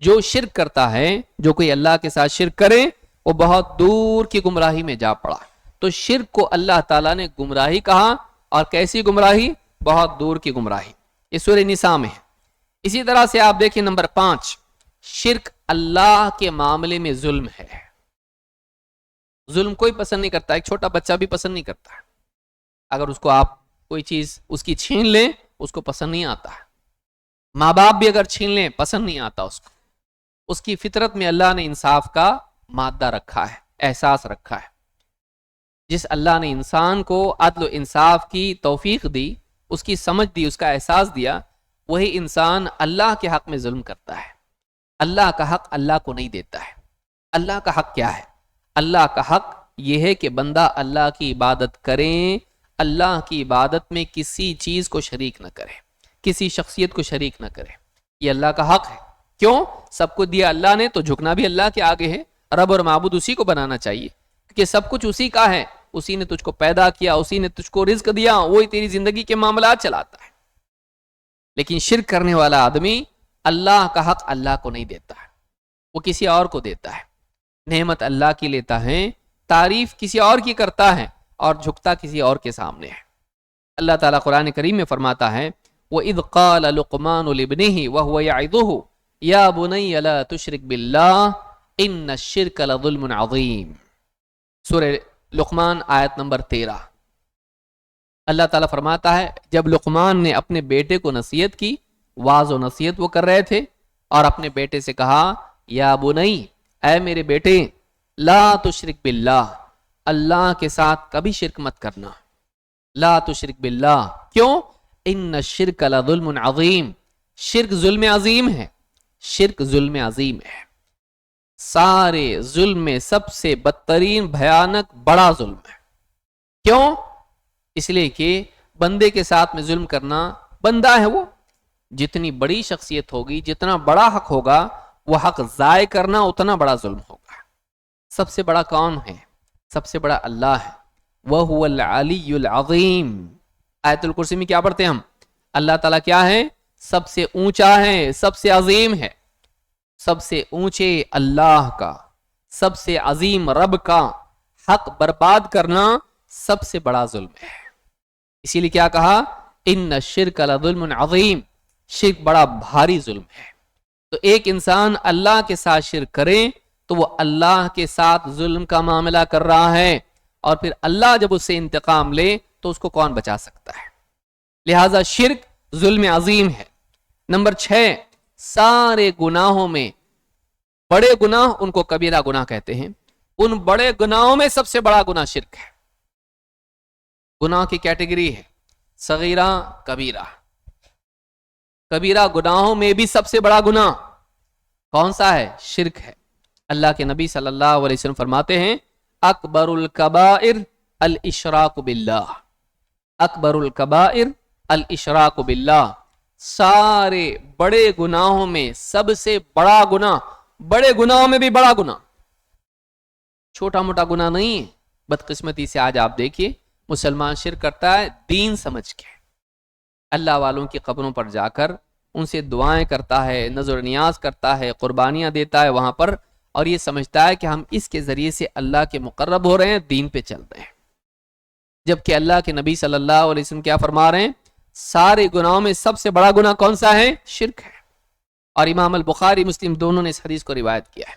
جو شرک کرتا ہے، جو کوئی اللہ کے ساتھ شرک کرے وہ بہت دور کی گمراہی میں جا پڑا۔ تو شرک کو اللہ تعالیٰ نے گمراہی کہا، اور کیسی گمراہی؟ بہت دور کی گمراہی۔ یہ سورہ نساء میں ہے۔ اسی طرح سے آپ دیکھیں نمبر 5، شرک اللہ کے معاملے میں ظلم ہے۔ ظلم کوئی پسند نہیں کرتا، ایک چھوٹا بچہ بھی پسند نہیں کرتا۔ اگر اس کو آپ کوئی چیز اس کی چھین لیں اس کو پسند نہیں آتا ہے، ماں باپ بھی اگر چھین لیں پسند نہیں آتا اس کو. اس کی فطرت میں اللہ نے انصاف کا مادہ رکھا ہے، احساس رکھا ہے. جس اللہ نے انسان کو عدل و انصاف کی توفیق دی، اس کی سمجھ دی، اس کا احساس دیا، وہی انسان اللہ کے حق میں ظلم کرتا ہے. اللہ کا حق اللہ کو نہیں دیتا ہے. اللہ کا حق کیا ہے؟ اللہ کا حق یہ ہے کہ بندہ اللہ کی عبادت کریں، اللہ کی عبادت میں کسی چیز کو شریک نہ کرے، کسی شخصیت کو شریک نہ کرے. یہ اللہ کا حق ہے. کیوں؟ سب کو دیا اللہ نے تو جھکنا بھی اللہ کے آگے ہے. رب اور معبود اسی کو بنانا چاہیے کیونکہ سب کچھ اسی کا ہے. اسی نے تجھ کو پیدا کیا، اسی نے تجھ کو رزق دیا، وہی تیری زندگی کے معاملات چلاتا ہے. لیکن شرک کرنے والا آدمی اللہ کا حق اللہ کو نہیں دیتا ہے، وہ کسی اور کو دیتا ہے. نعمت اللہ کی لیتا ہے، تعریف کسی اور کی کرتا ہے اور جھکتا کسی اور کے سامنے ہے. اللہ تعالیٰ قرآن کریم میں فرماتا ہے وَإِذْ قَالَ لُقْمَانُ لِابْنِهِ وَهُوَ يَعِظُهُ يَا بُنَيَّ لَا تُشْرِكْ بِاللَّهِ إِنَّ الشِّرْكَ لَظُلْمٌ عَظِيمٌ. سورہ لقمان آیت نمبر 13. اللہ تعالیٰ فرماتا ہے جب لقمان نے اپنے بیٹے کو نصیحت کی، واعظ و نصیحت وہ کر رہے تھے، اور اپنے بیٹے سے کہا یا بنی، اے میرے بیٹے، لا تشرک باللہ، اللہ کے ساتھ کبھی شرک مت کرنا. لا تشرک باللہ. کیوں؟ ان الشرک لظلم عظیم، شرک ظلم عظیم ہے. شرک ظلم عظیم ہے، سارے ظلم میں سب سے بدترین بھیانک بڑا ظلم ہے. کیوں؟ اس لیے کہ بندے کے ساتھ میں ظلم کرنا، بندہ ہے وہ، جتنی بڑی شخصیت ہوگی، جتنا بڑا حق ہوگا، وہ حق ضائع کرنا اتنا بڑا ظلم ہوگا. سب سے بڑا کون ہے؟ سب سے بڑا اللہ ہے. وَهُوَ الْعَلِيُّ الْعَظِيمُ. آیت الکرسی میں کیا پڑھتے ہیں ہم؟ اللہ تعالیٰ کیا ہے؟ سب سے اونچا ہے، سب سے عظیم ہے. سب سے اونچے اللہ کا، سب سے عظیم رب کا حق برباد کرنا سب سے بڑا ظلم ہے. اسی لیے کیا کہا؟ ان الشرک لظلم عظیم، شرک بڑا بھاری ظلم ہے. تو ایک انسان اللہ کے ساتھ شرک کرے تو وہ اللہ کے ساتھ ظلم کا معاملہ کر رہا ہے، اور پھر اللہ جب اس سے انتقام لے تو اس کو کون بچا سکتا ہے؟ لہذا شرک ظلم عظیم ہے. نمبر 6، سارے گناہوں میں بڑے گناہ ان کو کبیرہ گناہ کہتے ہیں. ان بڑے گناہوں میں سب سے بڑا گناہ شرک ہے. گناہ کی کیٹیگری ہے صغیرہ، کبیرہ. کبیرہ گناہوں میں بھی سب سے بڑا گناہ کون سا ہے؟ شرک ہے. اللہ کے نبی صلی اللہ علیہ وسلم فرماتے ہیں اکبر الکبائر الاشراک باللہ. اکبر الکبائر الاشراک باللہ. سارے بڑے گناہوں میں سب سے بڑا گناہ، بڑے گناہوں میں بھی بڑا گناہ، چھوٹا موٹا گناہ نہیں ہے. بدقسمتی سے آج آپ دیکھیے مسلمان شرک کرتا ہے دین سمجھ کے، اللہ والوں کی قبروں پر جا کر ان سے دعائیں کرتا ہے، نظر نیاز کرتا ہے، قربانیاں دیتا ہے وہاں پر، اور یہ سمجھتا ہے کہ ہم اس کے ذریعے سے اللہ کے مقرب ہو رہے ہیں، دین پہ چل رہے ہیں. جبکہ اللہ کے نبی صلی اللہ علیہ وسلم کیا فرما رہے ہیں؟ سارے گناہوں میں سب سے بڑا گناہ کون سا ہے؟ شرک ہے. اور امام البخاری مسلم دونوں نے اس حدیث کو روایت کیا ہے.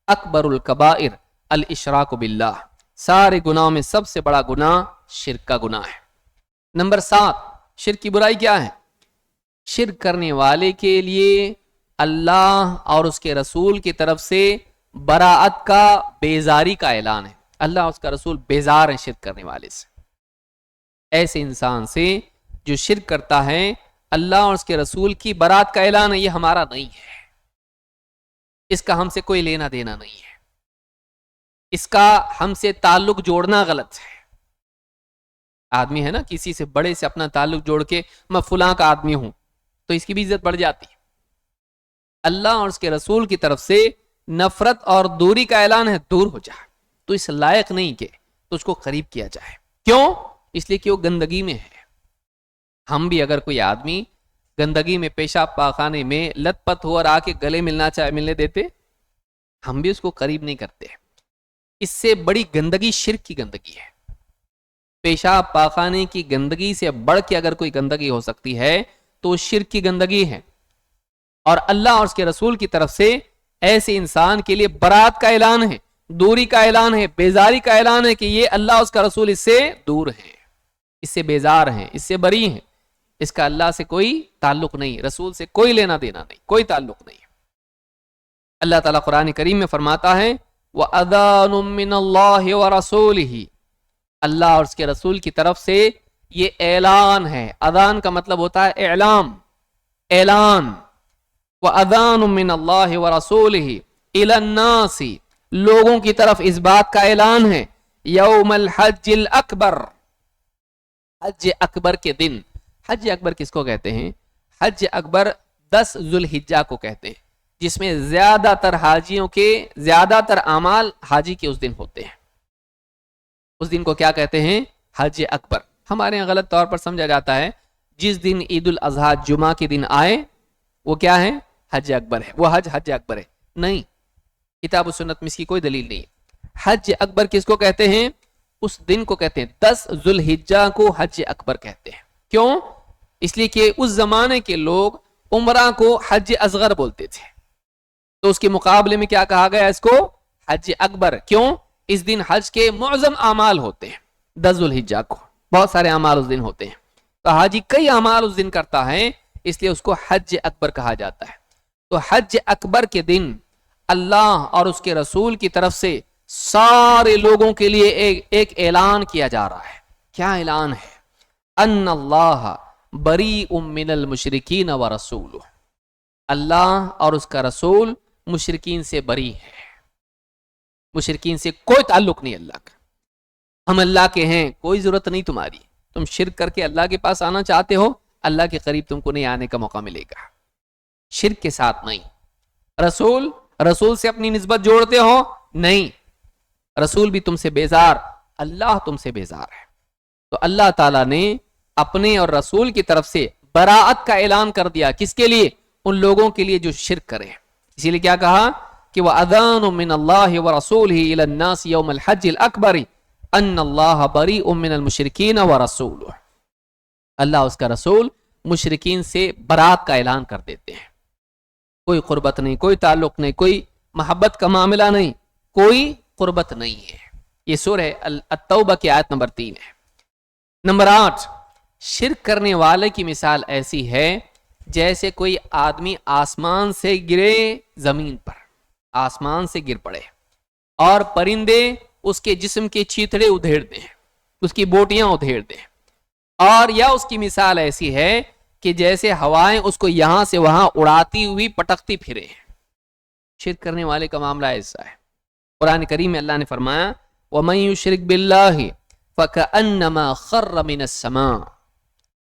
اکبر الکبائر الاشراک باللہ. سارے گناہوں میں سب سے بڑا گناہ شرک کا گناہ ہے. نمبر 7، شرک کی برائی کیا ہے؟ شرک کرنے والے کے لیے اللہ اور اس کے رسول کی طرف سے براعت کا، بیزاری کا اعلان ہے. اللہ اور اس کا رسول بیزار ہیں شرک کرنے والے سے. ایسے انسان سے جو شرک کرتا ہے، اللہ اور اس کے رسول کی برات کا اعلان ہے، یہ ہمارا نہیں ہے، اس کا ہم سے کوئی لینا دینا نہیں ہے، اس کا ہم سے تعلق جوڑنا غلط ہے. آدمی ہے نا، کسی سے بڑے سے اپنا تعلق جوڑ کے میں فلاں کا آدمی ہوں تو اس کی بھی عزت بڑھ جاتی ہے. اللہ اور اس کے رسول کی طرف سے نفرت اور دوری کا اعلان ہے، دور ہو جا، تو اس لائق نہیں کہ تجھ کو قریب کیا جائے. کیوں؟ اس لیے کہ وہ گندگی میں ہے. ہم بھی اگر کوئی آدمی گندگی میں، پیشاب پاخانے میں لت پت ہو اور آ کے گلے ملنا چاہے، ملنے دیتے؟ ہم بھی اس کو قریب نہیں کرتے. اس سے بڑی گندگی شرک کی گندگی ہے. پیشاب پاخانے کی گندگی سے بڑھ کے اگر کوئی گندگی ہو سکتی ہے تو شرک کی گندگی ہے. اور اللہ اور اس کے رسول کی طرف سے ایسے انسان کے لیے برات کا اعلان ہے، دوری کا اعلان ہے، بیزاری کا اعلان ہے کہ یہ اللہ اور اس کا رسول اس سے دور ہے، اس سے بیزار ہیں، اس سے بری ہیں، اس کا اللہ سے کوئی تعلق نہیں، رسول سے کوئی لینا دینا نہیں، کوئی تعلق نہیں۔ اللہ تعالیٰ قرآن کریم میں فرماتا ہے وَأَذَانٌ مِّنَ اللَّهِ وَرَسُولِهِ، اللہ اور اس کے رسول کی طرف سے یہ اعلان ہے۔ اذان کا مطلب ہوتا ہے اعلام، اعلان۔ وَأَذَانٌ مِّنَ اللَّهِ وَرَسُولِهِ إِلَى النَّاسِ، لوگوں کی طرف اس بات کا اعلان ہے، یوم الحج الاکبر، حج اکبر کے دن۔ حج اکبر کس کو کہتے ہیں؟ حج اکبر 10 ذوالحجہ کو کہتے ہیں، جس میں زیادہ تر حاجیوں کے زیادہ تر اعمال حاجی کے اس دن ہوتے ہیں۔ اس دن کو کیا کہتے ہیں؟ حج اکبر۔ ہمارے یہاں غلط طور پر سمجھا جاتا ہے جس دن عید الاضحیٰ جمعہ کے دن آئے وہ کیا ہے؟ حج اکبر ہے، وہ حج اکبر ہے۔ نہیں، کتاب و سنت میں اس کی کوئی دلیل نہیں۔ حج اکبر کس کو کہتے ہیں؟ اس دن کو کہتے ہیں 10 ذوالحجہ کو حج اکبر کہتے ہیں۔ کیوں؟ اس لیے کہ اس زمانے کے لوگ عمرہ کو حج اصغر بولتے تھے، تو اس کے مقابلے میں کیا کہا گیا اس کو؟ حج اکبر۔ کیوں؟ اس دن حج کے معظم اعمال ہوتے ہیں، 10 ذوالحجہ کو بہت سارے اعمال اس دن ہوتے ہیں، تو حاجی کئی اعمال اس دن کرتا ہے، اس لیے اس کو حج اکبر کہا جاتا ہے۔ تو حج اکبر کے دن اللہ اور اس کے رسول کی طرف سے سارے لوگوں کے لیے ایک اعلان کیا جا رہا ہے۔ کیا اعلان ہے؟ ان اللہ بریء من المشرکین ورسولہ، اللہ اور اس کا رسول مشرکین سے بری ہے، مشرکین سے کوئی تعلق نہیں اللہ کا۔ ہم اللہ کے ہیں، کوئی ضرورت نہیں تمہاری، تم شرک کر کے اللہ کے پاس آنا چاہتے ہو، اللہ کے قریب تم کو نہیں آنے کا موقع ملے گا، شرک کے ساتھ نہیں۔ رسول سے اپنی نسبت جوڑتے ہو، نہیں، رسول بھی تم سے بیزار، اللہ تم سے بیزار ہے۔ تو اللہ تعالیٰ نے اپنے اور رسول کی طرف سے براءت کا اعلان کر دیا، کس کے لیے؟ ان لوگوں کے لیے جو شرک کرے۔ اسی لیے کیا کہا کہ وَأَذَانٌ مِّنَ اللَّهِ وَرَسُولِهِ إِلَى النَّاسِ يَوْمَ الْحَجِّ الْأَكْبَرِ أَنَّ اللَّهَ بَرِيءٌ مِّنَ الْمُشْرِكِينَ وَرَسُولُهُ، اللہ اس کا رسول مشرکین سے برات کا اعلان کر دیتے ہیں۔ کوئی قربت نہیں، کوئی تعلق نہیں، کوئی محبت کا معاملہ نہیں، کوئی قربت نہیں ہے۔ یہ سورہ التوبہ کی آیت نمبر 3 ہے۔ نمبر 8، شرک کرنے والے کی مثال ایسی ہے جیسے کوئی آدمی آسمان سے گرے، زمین پر آسمان سے گر پڑے اور پرندے اس کے جسم کے چیتڑے ادھیڑ دیں، اس کی بوٹیاں ادھیڑ دیں، اور یا اس کی مثال ایسی ہے کہ جیسے ہوائیں اس کو یہاں سے وہاں اڑاتی ہوئی پٹکتی پھرے۔ شرک کرنے والے کا معاملہ ایسا ہے۔ قرآن کریم میں اللہ نے فرمایا وَمَن يُشْرِكْ بِاللَّهِ فَكَأَنَّمَا خَرَّ مِنَ السَّمَاءِ،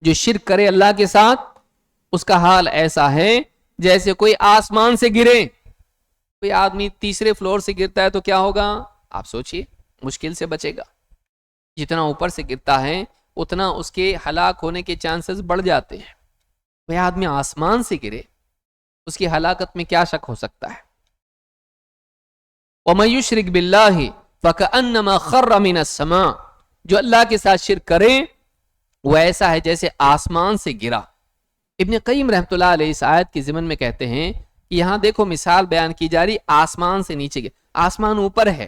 جو شرک کرے اللہ کے ساتھ اس کا حال ایسا ہے جیسے کوئی آسمان سے گرے۔ کوئی آدمی تیسرے فلور سے گرتا ہے تو کیا ہوگا؟ آپ سوچئے، مشکل سے بچے گا۔ جتنا اوپر سے گرتا ہے اتنا اس کے ہلاک ہونے کے چانسز بڑھ جاتے ہیں۔ کوئی آدمی آسمان سے گرے، اس کی ہلاکت میں کیا شک ہو سکتا ہے؟ وَمَن يُشْرِكْ بِاللَّهِ فَكَأَنَّمَا خَرَّ مِنَ السَّمَاءِ، جو اللہ کے ساتھ شرک کرے وہ ایسا ہے جیسے آسمان سے گرا۔ ابن قیم رحمۃ اللہ علیہ اس آیت کی ضمن میں کہتے ہیں کہ یہاں دیکھو مثال بیان کی جا رہی، آسمان سے نیچے گر، آسمان اوپر ہے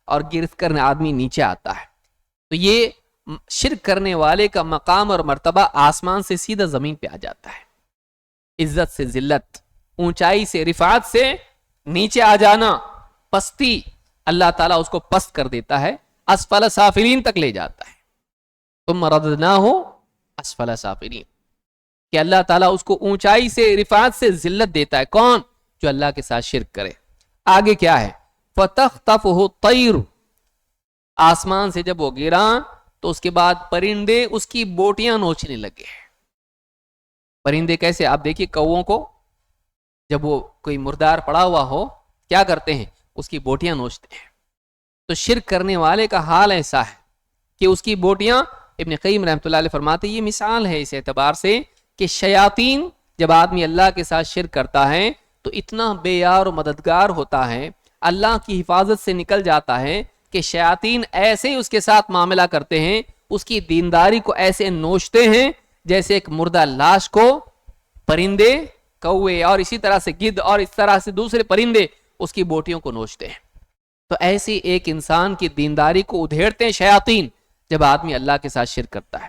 اور گر کر آدمی نیچے آتا ہے، تو یہ شرک کرنے والے کا مقام اور مرتبہ آسمان سے سیدھا زمین پہ آ جاتا ہے۔ عزت سے ذلت، اونچائی سے رفعت سے نیچے آ جانا، پستی، اللہ تعالیٰ اس کو پست کر دیتا ہے، اسفل سافلین تک لے جاتا ہے۔ ثم رددناہ اسفل سافلین، کہ اللہ تعالیٰ اس کو اونچائی سے رفعت سے ذلت دیتا ہے۔ کون؟ جو اللہ کے ساتھ شرک کرے۔ آگے کیا ہے؟ فَتَخْطَفُهُ الطَّيْرُ، آسمان سے جب وہ گرا تو اس کے بعد پرندے اس کی بوٹیاں نوچنے لگے۔ پرندے کیسے؟ آپ دیکھیے کووں کو جب وہ کوئی مردار پڑا ہوا ہو کیا کرتے ہیں؟ اس کی بوٹیاں نوچتے ہیں۔ تو شرک کرنے والے کا حال ایسا ہے کہ اس کی بوٹیاں، ابن قیم رحمۃ اللہ علیہ فرماتے ہیں یہ مثال ہے اس اعتبار سے کہ شیاطین جب آدمی اللہ کے ساتھ شرک کرتا ہے تو اتنا بے یار و مددگار ہوتا ہے، اللہ کی حفاظت سے نکل جاتا ہے کہ شیاطین ایسے ہی اس کے ساتھ معاملہ کرتے ہیں، اس کی دینداری کو ایسے نوچتے ہیں جیسے ایک مردہ لاش کو پرندے، کوے اور اسی طرح سے گدھ اور اس طرح سے دوسرے پرندے اس کی بوٹیوں کو نوچتے ہیں۔ تو ایسی ایک انسان کی دینداری کو ادھیڑتے ہیں شیاطین جب آدمی اللہ کے ساتھ شرک کرتا ہے۔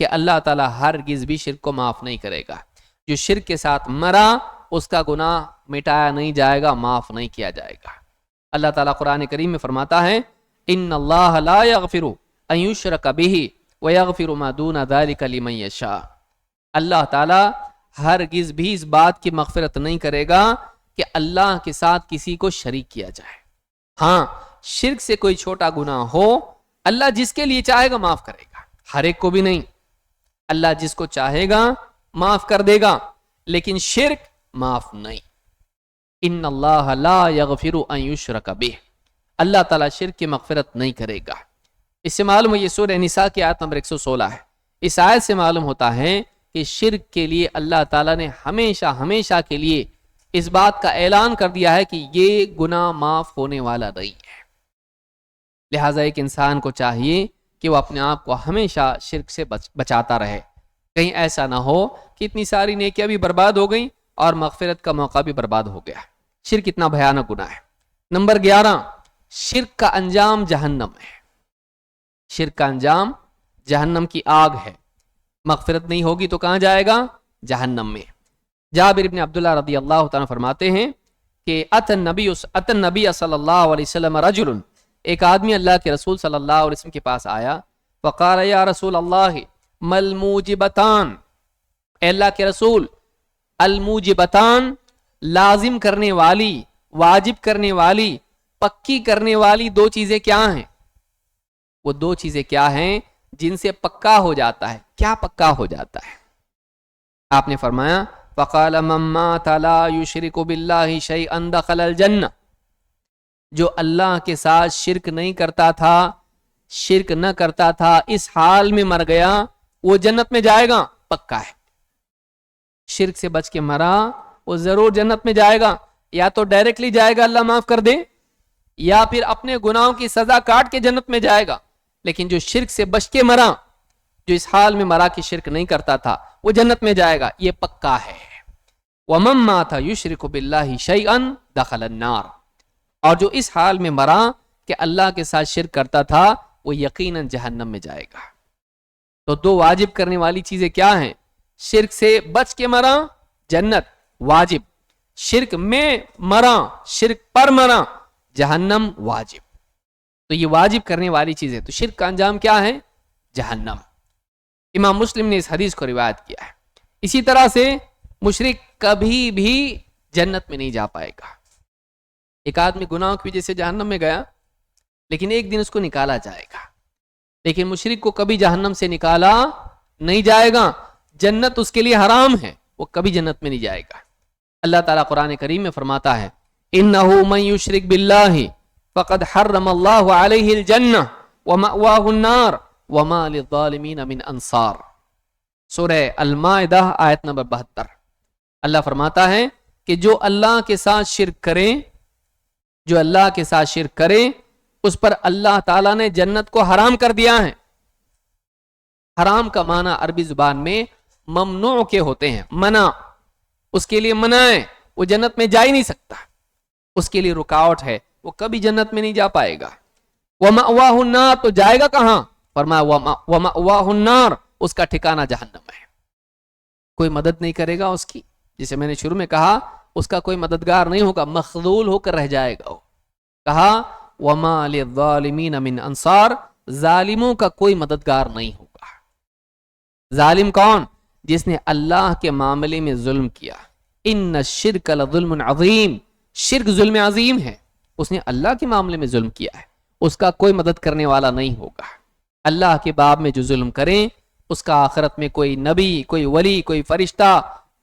کہ اللہ تعالیٰ ہرگز بھی شرک کو معاف نہیں کرے گا. جو شرک کے ساتھ مرا اس کا گناہ مٹایا نہیں جائے گا، معاف نہیں کیا جائے گا. اللہ تعالیٰ قرآن کریم میں فرماتا ہے ان اللہ لا یغفر ان یشرک بہ ویغفر ما دون ذلک لمن یشاء. اللہ تعالیٰ ہرگز بھی اس بات کی مغفرت نہیں کرے گا کہ اللہ کے ساتھ کسی کو شریک کیا جائے. ہاں شرک سے کوئی چھوٹا گناہ ہو اللہ جس کے لیے چاہے گا معاف کرے گا، ہر ایک کو بھی نہیں. اللہ جس کو چاہے گا معاف کر دے گا، لیکن شرک معاف نہیں. ان اللہ لا یغفر ان یشرک بہ، اللہ تعالیٰ شرک کی مغفرت نہیں کرے گا. اس سے معلوم ہے، یہ سورہ نساء کی آیت نمبر 116 ہے. اس آیت سے معلوم ہوتا ہے کہ شرک کے لیے اللہ تعالیٰ نے ہمیشہ کے لیے اس بات کا اعلان کر دیا ہے کہ یہ گناہ معاف ہونے والا نہیں ہے. لہٰذا ایک انسان کو چاہیے کہ وہ اپنے آپ کو ہمیشہ شرک سے بچاتا رہے. کہیں ایسا نہ ہو کہ اتنی ساری نیکیاں بھی برباد ہو گئیں اور مغفرت کا موقع بھی برباد ہو گیا. شرک اتنا بھیانک گناہ ہے. نمبر 11، شرک کا انجام جہنم ہے. شرک کا انجام جہنم کی آگ ہے. مغفرت نہیں ہوگی تو کہاں جائے گا؟ جہنم میں. جابر بن عبداللہ رضی اللہ تعالیٰ فرماتے ہیں کہ اتى النبی صلی اللہ علیہ وسلم رجل، ایک آدمی اللہ کے رسول صلی اللہ علیہ وسلم کے پاس آیا. فقال یا رسول اللہ ما الموجبتان، اے اللہ کے رسول الموجبتان، لازم کرنے والی، واجب کرنے والی، پکی کرنے والی دو چیزیں کیا ہیں؟ وہ دو چیزیں کیا ہیں جن سے پکا ہو جاتا ہے؟ کیا پکا ہو جاتا ہے؟ آپ نے فرمایا فقال من مات لا یشرک باللہ شیئا دخل الجنہ، جو اللہ کے ساتھ شرک نہیں کرتا تھا، شرک نہ کرتا تھا، اس حال میں مر گیا، وہ جنت میں جائے گا، پکا ہے. شرک سے بچ کے مرا وہ ضرور جنت میں جائے گا. یا تو ڈائریکٹلی جائے گا اللہ معاف کر دے، یا پھر اپنے گناہوں کی سزا کاٹ کے جنت میں جائے گا. لیکن جو شرک سے بچ کے مرا، جو اس حال میں مرا کہ شرک نہیں کرتا تھا، وہ جنت میں جائے گا، یہ پکا ہے. وَمَن مَاتَ يُشْرِكُ بِاللَّهِ شَيْئًا دَخَلَ النَّارِ، اور جو اس حال میں مرا کہ اللہ کے ساتھ شرک کرتا تھا، وہ یقیناً جہنم میں جائے گا. تو دو واجب کرنے والی چیزیں کیا ہیں؟ شرک سے بچ کے مرا، جنت واجب. شرک میں مرا، شرک پر مرا، جہنم واجب. تو یہ واجب کرنے والی چیزیں. تو شرک کا انجام کیا ہے؟ جہنم. امام مسلم نے اس حدیث کو روایت کیا ہے. اسی طرح سے مشرک کبھی بھی جنت میں نہیں جا پائے گا. ایک آدمی گناہوں کی وجہ سے جہنم میں گیا، لیکن ایک دن اس کو نکالا جائے گا. لیکن مشرک کو کبھی جہنم سے نکالا نہیں جائے گا. جنت اس کے لیے حرام ہے، وہ کبھی جنت میں نہیں جائے گا. اللہ تعالیٰ قرآن کریم میں فرماتا ہے اِنَّهُ مَن يُشْرِكْ بِاللَّهِ فَقَدْ حَرَّمَ اللَّهُ عَلَيْهِ الْجَنَّةَ وَمَأْوَاهُ النَّارُ وَمَا لِلظَّالِمِينَ مِنْ أَنصَارٍ. سورہ المائدہ آیت نمبر 72. اللہ فرماتا ہے کہ جو اللہ کے ساتھ شرک کرے، جو اللہ کے ساتھ شرک کرے، اس پر اللہ تعالیٰ نے جنت کو حرام کر دیا ہے. حرام کا معنی عربی زبان میں ممنوع کے ہوتے ہیں، منع. اس کے لیے منع ہے، وہ جنت میں جا ہی نہیں سکتا، اس کے لیے رکاوٹ ہے، وہ کبھی جنت میں نہیں جا پائے گا. وَمَأْوَاهُ النَّارُ، تو جائے گا کہاں؟ فرمایا وَمَأْوَاهُ النَّارُ، اس کا ٹھکانہ جہنم ہے. کوئی مدد نہیں کرے گا اس کی. جسے میں نے شروع میں کہا اس کا کوئی مددگار نہیں ہوگا، مخذول ہو کر رہ جائے گا. کہا وَمَا لِلظَّالِمِينَ مِنْ أَنصَارٍ، ظالموں کا کوئی مددگار نہیں ہوگا. ظالم کون؟ جس نے اللہ کے معاملے میں ظلم کیا. ان الشرک لظلم عظیم، شرک ظلم عظیم ہے. اس نے اللہ کے معاملے میں ظلم کیا ہے، اس کا کوئی مدد کرنے والا نہیں ہوگا. اللہ کے باب میں جو ظلم کریں اس کا آخرت میں کوئی نبی، کوئی ولی، کوئی فرشتہ،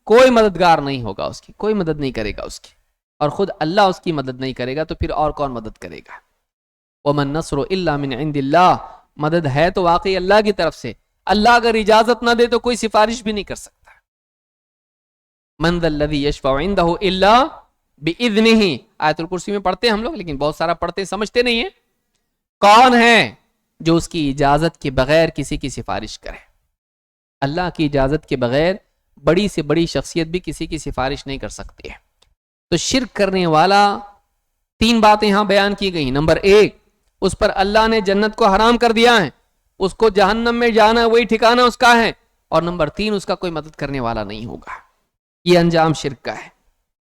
کوئی مددگار نہیں ہوگا، اس کی کوئی مدد نہیں کرے گا اس کی. اور خود اللہ اس کی مدد نہیں کرے گا تو پھر اور کون مدد کرے گا؟ وَمَن نَّصْرُ إِلَّا مِنْ عِنْدِ اللَّهِ، مدد ہے تو واقعی اللہ کی طرف سے. اللہ اگر اجازت نہ دے تو کوئی سفارش بھی نہیں کر سکتا. مَنْ ذَا الَّذِي يَشْفَعُ عِنْدَهُ إِلَّا بِإِذْنِهِ، آیت الکرسی میں پڑھتے ہیں ہم لوگ، لیکن بہت سارا پڑھتے سمجھتے نہیں ہیں. کون ہے جو اس کی اجازت کے بغیر کسی کی سفارش کرے؟ اللہ کی اجازت کے بغیر بڑی سے بڑی شخصیت بھی کسی کی سفارش نہیں کر سکتی ہے. تو شرک کرنے والا، تین باتیں یہاں بیان کی گئی. نمبر 1، اس پر اللہ نے جنت کو حرام کر دیا ہے. اس کو جہنم میں جانا وہی ٹھکانہ اس کا ہے، اور نمبر 3 اس کا کوئی مدد کرنے والا نہیں ہوگا. یہ انجام شرک کا ہے.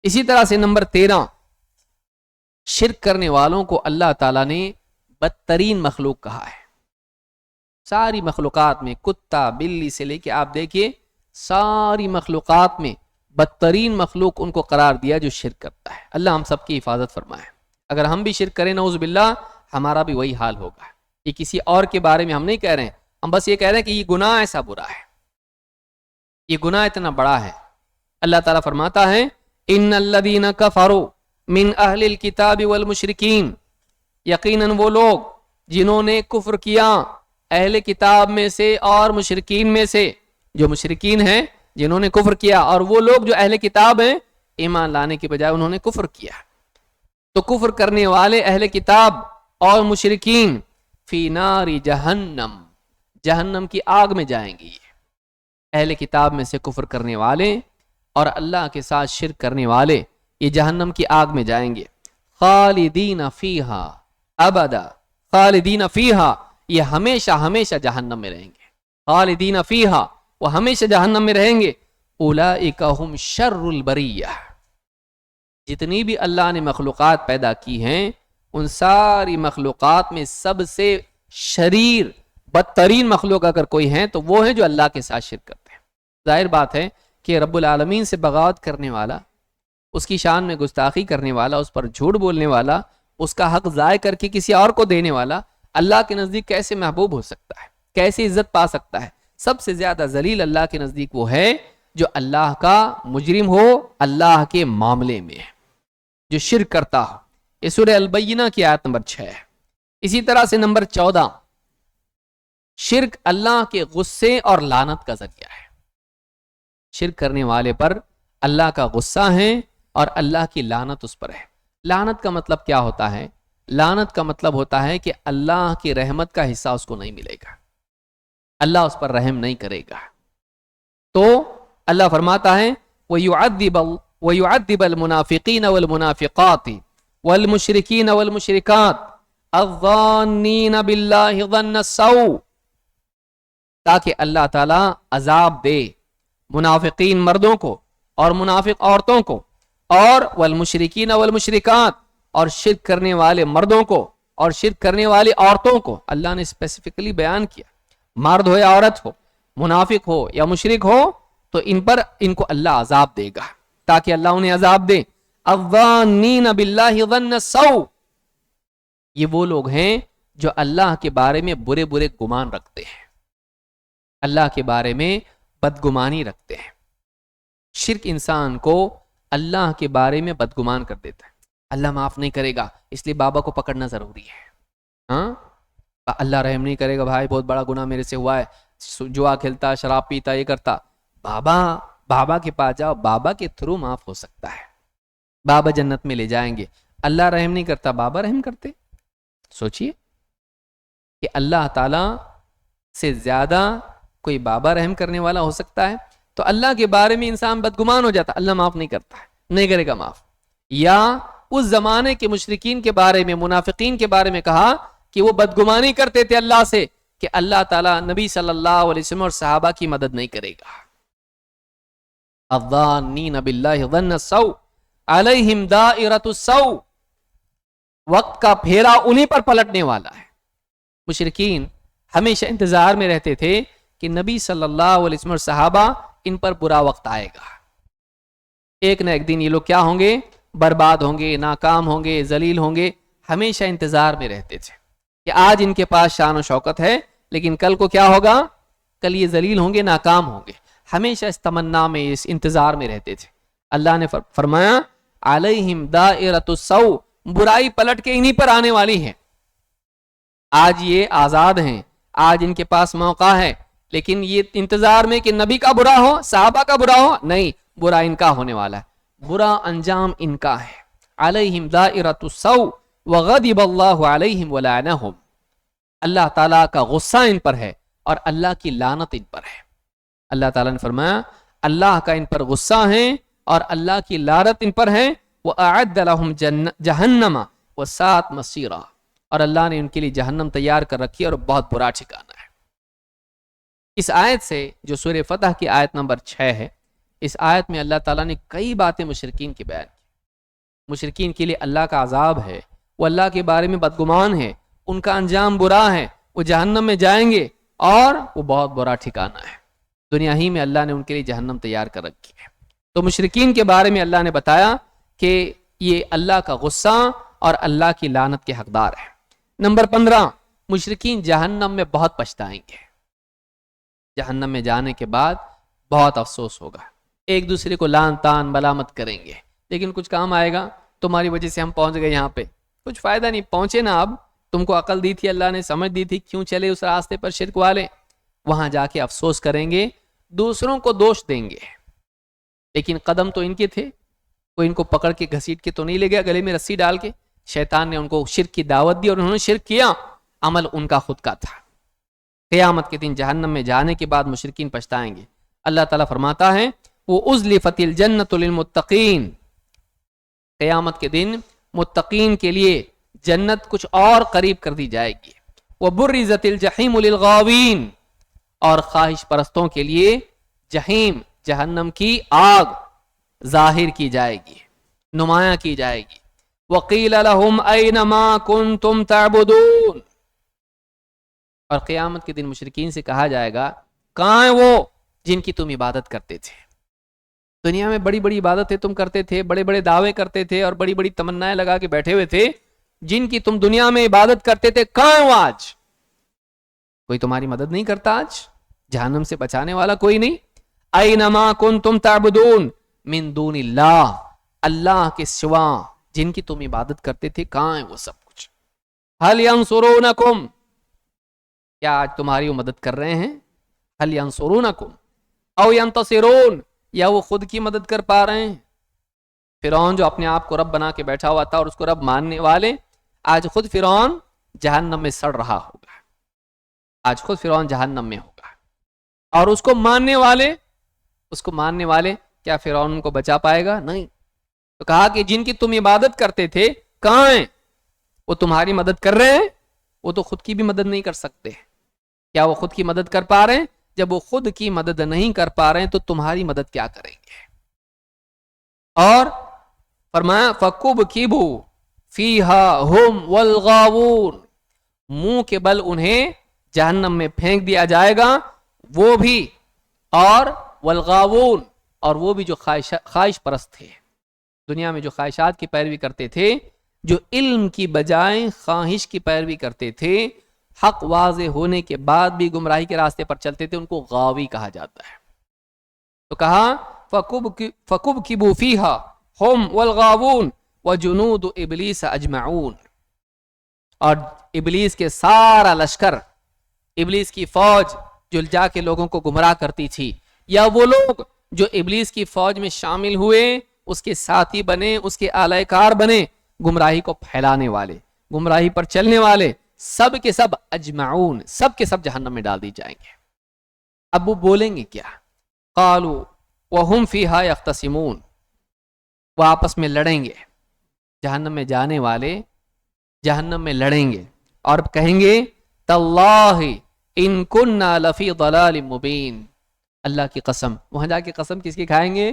اسی طرح سے نمبر 13، شرک کرنے والوں کو اللہ تعالیٰ نے بدترین مخلوق کہا ہے. ساری مخلوقات میں کتا بلی سے لے کے آپ دیکھیے ساری مخلوقات میں بدترین مخلوق ان کو قرار دیا جو شرک کرتا ہے. اللہ ہم سب کی حفاظت فرمائے. اگر ہم بھی شرک کریں نعوذ باللہ ہمارا بھی وہی حال ہوگا. یہ کسی اور کے بارے میں ہم نہیں کہہ رہے ہیں، ہم بس یہ کہہ رہے ہیں کہ یہ گناہ ایسا برا ہے، یہ گناہ اتنا بڑا ہے. اللہ تعالیٰ فرماتا ہے ان الذین کفروا من اہل الکتاب والمشرکین، یقیناً وہ لوگ جنہوں نے کفر کیا اہل کتاب میں سے اور مشرکین میں سے، جو مشرکین ہیں جنہوں نے کفر کیا، اور وہ لوگ جو اہل کتاب ہیں ایمان لانے کے بجائے انہوں نے کفر کیا. تو کفر کرنے والے اہل کتاب اور مشرکین فی نار جہنم، جہنم کی آگ میں جائیں گے. اہل کتاب میں سے کفر کرنے والے اور اللہ کے ساتھ شرک کرنے والے یہ جہنم کی آگ میں جائیں گے. خالدین فیہا ابدا، خالدین فیہا یہ ہمیشہ ہمیشہ جہنم میں رہیں گے. خالدین فیہا وہ ہمیشہ جہنم میں رہیں گے. اولئک ہم شر البریہ، جتنی بھی اللہ نے مخلوقات پیدا کی ہیں ان ساری مخلوقات میں سب سے شریر بدترین مخلوق اگر کوئی ہیں تو وہ ہیں جو اللہ کے ساتھ شرک کرتے ہیں. ظاہر بات ہے کہ رب العالمین سے بغاوت کرنے والا، اس کی شان میں گستاخی کرنے والا، اس پر جھوٹ بولنے والا، اس کا حق ضائع کر کے کسی اور کو دینے والا اللہ کے نزدیک کیسے محبوب ہو سکتا ہے، کیسے عزت پا سکتا ہے؟ سب سے زیادہ ذلیل اللہ کے نزدیک وہ ہے جو اللہ کا مجرم ہو اللہ کے معاملے میں، جو شرک کرتا ہو. یہ سورہ البینہ کی آیت نمبر 6 ہے. اسی طرح سے نمبر 14، شرک اللہ کے غصے اور لعنت کا ذریعہ ہے. شرک کرنے والے پر اللہ کا غصہ ہے اور اللہ کی لعنت اس پر ہے. لعنت کا مطلب کیا ہوتا ہے؟ لعنت کا مطلب ہوتا ہے کہ اللہ کی رحمت کا حصہ اس کو نہیں ملے گا، اللہ اس پر رحم نہیں کرے گا. تو اللہ فرماتا ہے وَيُعَذِّبَ الْمُنَافِقِينَ وَالْمُنَافِقَاتِ وَالْمُشْرِكِينَ وَالْمُشْرِكَاتِ الظَّانِّينَ بِاللَّهِ ظَنَّ السَّوْءِ، تاکہ اللہ تعالیٰ عذاب دے منافقین مردوں کو اور منافق عورتوں کو، اور والمشرکین والمشرکات اور شرک کرنے والے مردوں کو اور شرک کرنے والی عورتوں کو. اللہ نے اسپیسیفکلی بیان کیا، مرد ہو یا عورت ہو، منافق ہو یا مشرک ہو، تو ان کو اللہ عذاب دے گا تاکہ اللہ انہیں عذاب دے. الظانین باللہ ظن السوء، یہ وہ لوگ ہیں جو اللہ کے بارے میں برے برے گمان رکھتے ہیں، اللہ کے بارے میں بدگمانی رکھتے ہیں. شرک انسان کو اللہ کے بارے میں بدگمان کر دیتا ہے. اللہ معاف نہیں کرے گا اس لیے بابا کو پکڑنا ضروری ہے. ہاں اللہ رحم نہیں کرے گا، بھائی بہت بڑا گناہ میرے سے ہوا ہے، جوا کھیلتا، شراب پیتا، یہ کرتا، بابا کے پاس جاؤ، بابا کے تھرو معاف ہو سکتا ہے، بابا جنت میں لے جائیں گے. اللہ رحم نہیں کرتا، بابا رحم کرتے. سوچئے کہ اللہ تعالی سے زیادہ کوئی بابا رحم کرنے والا ہو سکتا ہے؟ تو اللہ کے بارے میں انسان بدگمان ہو جاتا، اللہ معاف نہیں کرتا ہے، نہیں کرے گا معاف. یا اس زمانے کے مشرکین کے بارے میں، منافقین کے بارے میں کہا کہ وہ بدگمانی کرتے تھے اللہ سے کہ اللہ تعالیٰ نبی صلی اللہ علیہ وسلم اور صحابہ کی مدد نہیں کرے گا. الظانین باللہ ظن السوء علیہم دائرۃ السوء، وقت کا پھیرا انہی پر پلٹنے والا ہے. مشرکین ہمیشہ انتظار میں رہتے تھے کہ نبی صلی اللہ علیہ وسلم اور صحابہ ان پر برا وقت آئے گا، ایک نہ ایک دن یہ لوگ کیا ہوں گے؟ برباد ہوں گے، ناکام ہوں گے، ذلیل ہوں گے. ہمیشہ انتظار میں رہتے تھے کہ آج ان کے پاس شان و شوکت ہے لیکن کل کو کیا ہوگا؟ کل یہ ذلیل ہوں گے، ناکام ہوں گے. ہمیشہ اس تمنا میں، اس انتظار میں رہتے تھے. اللہ نے فرمایا علیہم دائرۃ السوء، برائی پلٹ کے انہی پر آنے والی ہے. آج یہ آزاد ہیں، آج ان کے پاس موقع ہے، لیکن یہ انتظار میں کہ نبی کا برا ہو، صحابہ کا برا ہو، نہیں، برا ان کا ہونے والا ہے، برا انجام ان کا ہے. علیہم دائرۃ السوء وغضب اللہ علیہم ولعنہم، اللہ تعالیٰ کا غصہ ان پر ہے اور اللہ کی لعنت ان پر ہے. اللہ تعالیٰ نے فرمایا اللہ کا ان پر غصہ ہے اور اللہ کی لعنت ان پر ہے. وَأَعَدَّ لَهُمْ جَهَنَّمَ وَسَاءَتْ مَصِيرًا، اور اللہ نے ان کے لیے جہنم تیار کر رکھی ہے اور بہت برا ٹھکانہ ہے. اس آیت سے جو سورہ فتح کی آیت نمبر 6 ہے، اس آیت میں اللہ تعالیٰ نے کئی باتیں مشرکین کی بیان کی۔ مشرکین کے لیے اللہ کا عذاب ہے، وہ اللہ کے بارے میں بدگمان ہے، ان کا انجام برا ہے، وہ جہنم میں جائیں گے اور وہ بہت برا ٹھکانہ ہے۔ دنیا ہی میں اللہ نے ان کے لیے جہنم تیار کر رکھی ہے۔ تو مشرکین کے بارے میں اللہ نے بتایا کہ یہ اللہ کا غصہ اور اللہ کی لعنت کے حقدار ہے۔ نمبر 15، مشرکین جہنم میں بہت پچھتائیں گے۔ جہنم میں جانے کے بعد بہت افسوس ہوگا، ایک دوسرے کو لعن طعن ملامت کریں گے، لیکن کچھ کام آئے گا؟ تمہاری وجہ سے ہم پہنچ گئے یہاں پہ، کچھ فائدہ نہیں، پہنچے نا، اب تم کو عقل دی تھی اللہ نے، سمجھ دی تھی، کیوں چلے اس راستے پر شرک والے؟ وہاں جا کے افسوس کریں گے، دوسروں کو دوش دیں گے، لیکن قدم تو ان کے تھے، کوئی ان کو پکڑ کے گھسیٹ کے تو نہیں لے گیا گلے میں رسی ڈال کے۔ شیطان نے ان کو شرک کی دعوت دی اور انہوں نے شرک کیا، عمل ان کا خود کا تھا۔ قیامت کے دن جہنم میں جانے کے بعد مشرکین پچھتائیں گے۔ اللہ تعالیٰ فرماتا ہے وہ ازلفت الجنت للمتقین، قیامت کے دن متقین کے لیے جنت کچھ اور قریب کر دی جائے گی۔ وبرزت الجحیم للغاوین، اور خواہش پرستوں کے لیے جہیم، جہنم کی آگ ظاہر کی جائے گی، نمایاں کی جائے گی۔ وقیل لهم این ما کنتم تعبدون، اور قیامت کے دن مشرکین سے کہا جائے گا کہاں ہیں وہ جن کی تم عبادت کرتے تھے؟ دنیا میں بڑی بڑی عبادتیں تم کرتے تھے، بڑے بڑے دعوے کرتے تھے اور بڑی بڑی تمنائیں لگا کے بیٹھے ہوئے تھے، جن کی تم دنیا میں عبادت کرتے تھے، کہاں ہیں وہ آج؟ کوئی تمہاری مدد نہیں کرتا آج، جہنم سے بچانے والا کوئی نہیں۔ اینما کنتم تعبدون من دون اللہ، اللہ کے سوا جن کی تم عبادت کرتے تھے، کہاں ہیں وہ سب کچھ؟ هل ینصرونکم، کیا آج تمہاری وہ مدد کر رہے ہیں؟ هل ینصرونکم او ینتصرون، یا وہ خود کی مدد کر پا رہے ہیں؟ فرعون جو اپنے آپ کو رب بنا کے بیٹھا ہوا تھا اور اس کو رب ماننے والے، آج خود فرعون جہنم میں سڑ رہا ہوگا، آج خود فرعون جہنم میں ہوگا، اور اس کو ماننے والے کیا فرعون کو بچا پائے گا؟ نہیں۔ تو کہا کہ جن کی تم عبادت کرتے تھے کہاں ہیں؟ وہ تمہاری مدد کر رہے ہیں؟ وہ تو خود کی بھی مدد نہیں کر سکتے۔ کیا وہ خود کی مدد کر پا رہے ہیں؟ جب وہ خود کی مدد نہیں کر پا رہے ہیں تو تمہاری مدد کیا کریں گے؟ اور فرمایا فَكُبْكِبُوا فِيهَا هُمْ وَالْغَاوُونَ، منہ کے بل انہیں جہنم میں پھینک دیا جائے گا، وہ بھی، اور والغاوون، اور وہ بھی جو خواہش پرست تھے، دنیا میں جو خواہشات کی پیروی کرتے تھے، جو علم کی بجائے خواہش کی پیروی کرتے تھے، حق واضح ہونے کے بعد بھی گمراہی کے راستے پر چلتے تھے، ان کو غاوی کہا جاتا ہے۔ تو کہا فَكُبْكِبُوا فِيهَا هُمْ وَالْغَاوُونَ وَجُنُودُ إِبْلِيسَ أَجْمَعُونَ، اور ابلیس کے سارا لشکر، ابلیس کی فوج جو جا کے لوگوں کو گمراہ کرتی تھی، یا وہ لوگ جو ابلیس کی فوج میں شامل ہوئے، اس کے ساتھی بنے، اس کے آلہ کار بنے، گمراہی کو پھیلانے والے، گمراہی پر چلنے والے، سب کے سب اجمعون، سب کے سب جہنم میں ڈال دی جائیں گے۔ اب وہ بولیں گے کیا؟ قالوا وهم فیہا یختصمون، وہ آپس میں لڑیں گے، جہنم میں جانے والے جہنم میں لڑیں گے اور کہیں گے تاللہ ان کننا لفی ضلال مبین، اللہ کی قسم، وہاں جا کے قسم کس کی کھائیں گے؟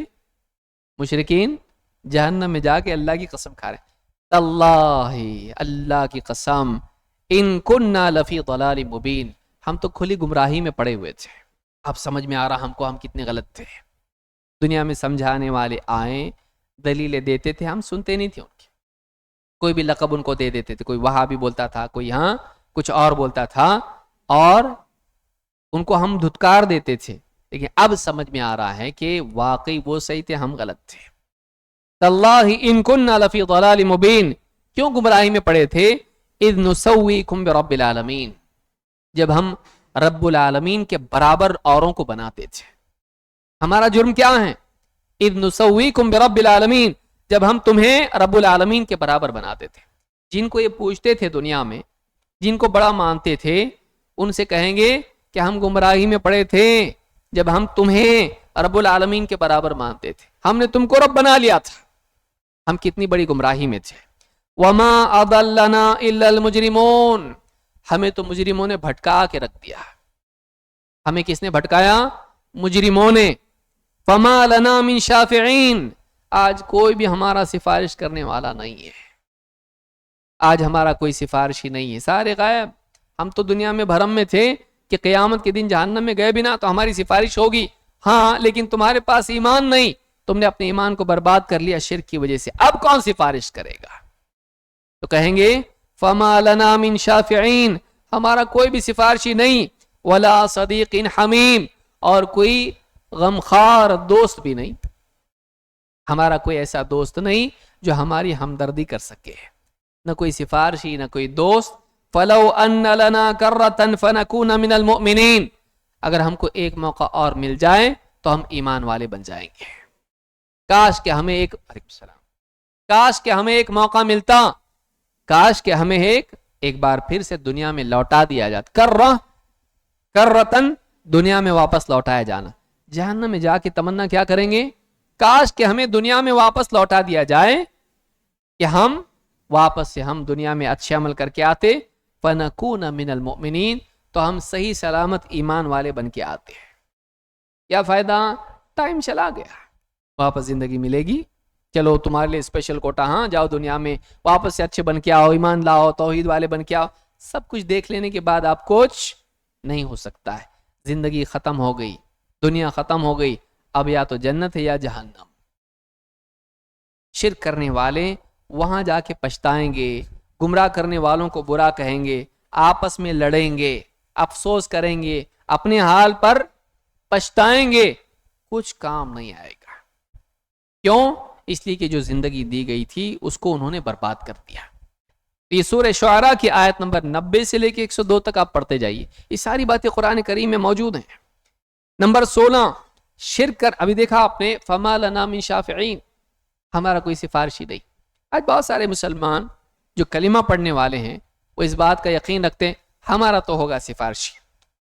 مشرکین جہنم میں جا کے اللہ کی قسم کھا رہے ہیں، تاللہ، اللہ کی قسم، ان کننا لفی ضلال مبین، ہم تو کھلی گمراہی میں پڑے ہوئے تھے، اب سمجھ میں آ رہا ہم کو ہم کتنے غلط تھے۔ دنیا میں سمجھانے والے آئیں، دلیلیں دیتے تھے، ہم سنتے نہیں تھے ان کی، کوئی بھی لقب ان کو دے دیتے تھے، کوئی وہابی بولتا تھا، کوئی ہاں کچھ اور بولتا تھا، اور ان کو ہم دھتکار دیتے تھے، لیکن اب سمجھ میں آ رہا ہے کہ واقعی وہ صحیح تھے، ہم غلط تھے۔ تاللہ ان کننا لفی ضلال مبین، کیوں گمراہی میں پڑے تھے؟ اذ نسویکم برب العالمین، جب ہم رب العالمین کے برابر اوروں کو بناتے تھے۔ ہمارا جرم کیا ہے؟ اذ نسویکم برب العالمین، جب ہم تمہیں رب العالمین کے برابر بناتے تھے۔ جن کو یہ پوچھتے تھے دنیا میں، جن کو بڑا مانتے تھے، ان سے کہیں گے کہ ہم گمراہی میں پڑے تھے جب ہم تمہیں رب العالمین کے برابر مانتے تھے، ہم نے تم کو رب بنا لیا تھا، ہم کتنی بڑی گمراہی میں تھے۔ وما اضلنا الا المجرمون، ہمیں تو مجرموں نے بھٹکا کے رکھ دیا، ہمیں کس نے بھٹکایا؟ مجرموں نے. فما لنا من شافعین، آج کوئی بھی ہمارا سفارش کرنے والا نہیں ہے. آج ہمارا کوئی سفارشی نہیں ہے، سارے غائب. ہم تو دنیا میں بھرم میں تھے کہ قیامت کے دن جہنم میں گئے بنا تو ہماری سفارش ہوگی. ہاں، لیکن تمہارے پاس ایمان نہیں، تم نے اپنے ایمان کو برباد کر لیا شرک کی وجہ سے، اب کون سفارش کرے گا؟ تو کہیں گے فما لنا من شافعین، ہمارا کوئی بھی سفارشی نہیں، ولا صدیق حمیم، اور کوئی غمخوار دوست بھی نہیں. ہمارا کوئی ایسا دوست نہیں جو ہماری ہمدردی کر سکے، نہ کوئی سفارشی نہ کوئی دوست. فلو ان لنا کرۃ فنکون من المؤمنین، اگر ہم کو ایک موقع اور مل جائے تو ہم ایمان والے بن جائیں گے. کاش کہ ہمیں ایک موقع ملتا، کاش کہ ہمیں ایک بار پھر سے دنیا میں لوٹا دیا جاتا. کرۃن دنیا میں واپس لوٹایا جانا. جہنم میں جا کے تمنا کیا کریں گے؟ کاش کہ ہمیں دنیا میں واپس لوٹا دیا جائے کہ ہم واپس سے ہم دنیا میں اچھے عمل کر کے آتے. فنکون من المؤمنین، تو ہم صحیح سلامت ایمان والے بن کے آتے ہیں. کیا فائدہ؟ ٹائم چلا گیا، واپس زندگی ملے گی. چلو تمہارے لیے اسپیشل کوٹا، ہاں جاؤ دنیا میں واپس سے اچھے بن کے آؤ، ایمان لاؤ، توحید والے بن کے آؤ. سب کچھ دیکھ لینے کے بعد آپ کچھ نہیں ہو سکتا ہے. زندگی ختم ہو گئی، دنیا ختم ہو گئی، اب یا تو جنت ہے یا جہنم. شرک کرنے والے وہاں جا کے پچھتائیں گے، گمراہ کرنے والوں کو برا کہیں گے، آپس میں لڑیں گے، افسوس کریں گے، اپنے حال پر پچھتائیں گے، کچھ کام نہیں آئے گا. کیوں؟ اس لیے کہ جو زندگی دی گئی تھی اس کو انہوں نے برباد کر دیا. یہ سورہ شعراء کی آیت نمبر 90 سے لے کے 102 تک آپ پڑھتے جائیے، یہ ساری باتیں قرآن کریم میں موجود ہیں. نمبر 16، شرک کر، ابھی دیکھا آپ نے، فما لنا من شافعین، ہمارا کوئی سفارشی نہیں. آج بہت سارے مسلمان جو کلمہ پڑھنے والے ہیں وہ اس بات کا یقین رکھتے ہیں ہمارا تو ہوگا سفارشی،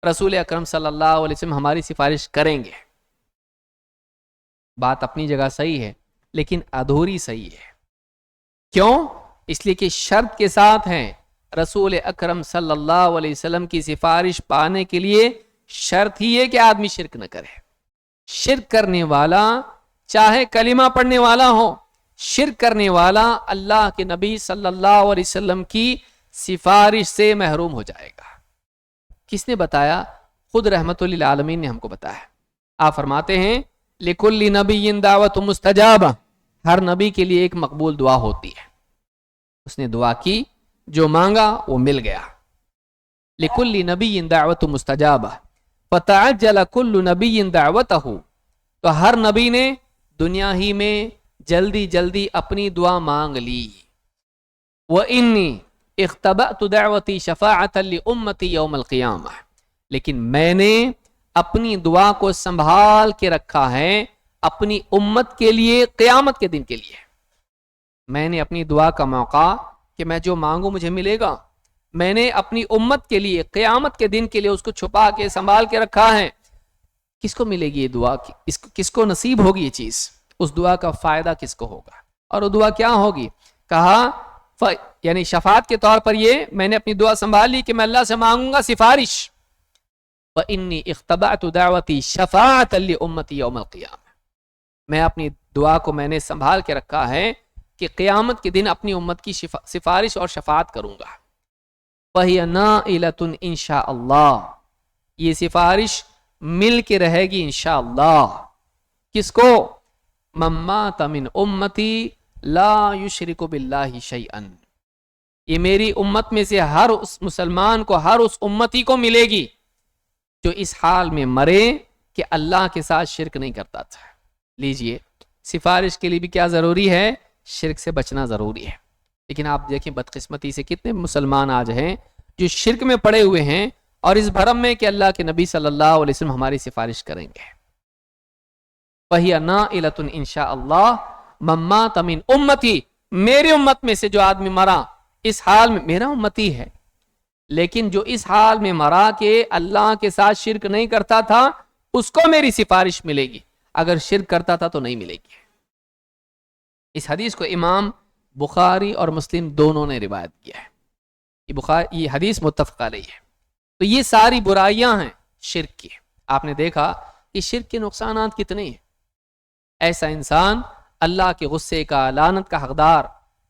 رسول اکرم صلی اللہ علیہ وسلم ہماری سفارش کریں گے. بات اپنی جگہ صحیح ہے لیکن ادھوری صحیح ہے. کیوں؟ اس لیے کہ شرط کے ساتھ ہیں. رسول اکرم صلی اللہ علیہ وسلم کی سفارش پانے کے لیے شرط ہی ہے کہ آدمی شرک نہ کرے. شرک کرنے والا چاہے کلمہ پڑھنے والا ہو، شرک کرنے والا اللہ کے نبی صلی اللہ علیہ وسلم کی سفارش سے محروم ہو جائے گا. کس نے بتایا؟ خود رحمت للعالمین نے ہم کو بتایا. آپ فرماتے ہیں لِكُلِّ نَبِيٍّ دَعْوَةٌ مُسْتَجَابَةٌ، ہر نبی کے لیے ایک مقبول دعا ہوتی ہے. اس نے دعا کی، جو مانگا وہ مل گیا. لِكُلِّ نَبِيٍّ دَعْوَةٌ مُسْتَجَابَةٌ فَتَعَجَّلَ كُلُّ نَبِيٍّ دَعْوَتَهُ، تو ہر نبی نے دنیا ہی میں جلدی جلدی اپنی دعا مانگ لی. وَإِنِّي اخْتَبَأْتُ دَعْوَتِي شَفَاعَةً لِأُمَّتِي يَوْمَ الْقِيَامَةِ، لیکن میں نے اپنی دعا کو سنبھال کے رکھا ہے اپنی امت کے لیے قیامت کے دن کے لیے. میں نے اپنی دعا کا موقع کہ میں جو مانگوں مجھے ملے گا، میں نے اپنی امت کے لیے قیامت کے دن کے لیے اس کو چھپا کے سنبھال کے رکھا ہے. کس کو ملے گی یہ دعا؟ کس کو نصیب ہوگی یہ چیز؟ اس دعا کا فائدہ کس کو ہوگا؟ اور وہ دعا کیا ہوگی؟ کہا یعنی شفاعت کے طور پر یہ میں نے اپنی دعا سنبھال لی کہ میں اللہ سے مانگوں گا سفارش. وَإِنِّي اخْتَبَأْتُ دَعْوَتِي شَفَاعَةً لِأُمَّتِي يَوْمَ الْقِيَامَةِ، میں اپنی دعا کو میں نے سنبھال کے رکھا ہے کہ قیامت کے دن اپنی امت کی سفارش اور شفاعت کروں گا. وَهِيَ نَائِلَةٌ إِن شاء اللہ، یہ سفارش مل کے رہے گی انشاءاللہ. کس کو؟ مَن مَّاتَ مِنْ أُمَّتِي لَا يُشْرِكُ بِاللَّهِ شَيْئًا، یہ میری امت میں سے ہر اس مسلمان کو، ہر اس امتی کو ملے گی جو اس حال میں مرے کہ اللہ کے ساتھ شرک نہیں کرتا تھا. لیجئے، سفارش کے لیے بھی کیا ضروری ہے؟ شرک سے بچنا ضروری ہے. لیکن آپ دیکھیں بدقسمتی سے کتنے مسلمان آج ہیں جو شرک میں پڑے ہوئے ہیں اور اس بھرم میں کہ اللہ کے نبی صلی اللہ علیہ وسلم ہماری سفارش کریں گے. وَهِيَ نَائِلَةٌ إِن شاء اللَّهُ مَن مَّاتَ مِنْ أُمَّتِي، میری امت میں سے جو آدمی مرا اس حال میں، میرا امتی ہے لیکن جو اس حال میں مرا کہ اللہ کے ساتھ شرک نہیں کرتا تھا، اس کو میری سفارش ملے گی. اگر شرک کرتا تھا تو نہیں ملے گی. اس حدیث کو امام بخاری اور مسلم دونوں نے روایت کیا ہے. یہ حدیث متفق علیہ ہے. تو یہ ساری برائیاں ہیں شرک کی. آپ نے دیکھا کہ شرک کے نقصانات کتنے ہیں. ایسا انسان اللہ کے غصے کا، لعنت کا حقدار،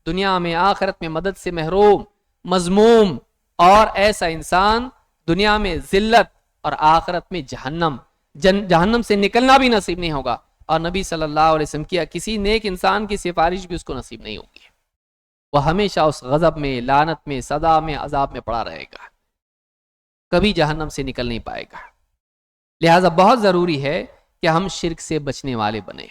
دنیا میں آخرت میں مدد سے محروم، مذموم، اور ایسا انسان دنیا میں ذلت اور آخرت میں جہنم سے نکلنا بھی نصیب نہیں ہوگا. اور نبی صلی اللہ علیہ وسلم کیا کسی نیک انسان کی سفارش بھی اس کو نصیب نہیں ہوگی. وہ ہمیشہ اس غضب میں، لعنت میں، سزا میں، عذاب میں پڑا رہے گا، کبھی جہنم سے نکل نہیں پائے گا. لہٰذا بہت ضروری ہے کہ ہم شرک سے بچنے والے بنیں.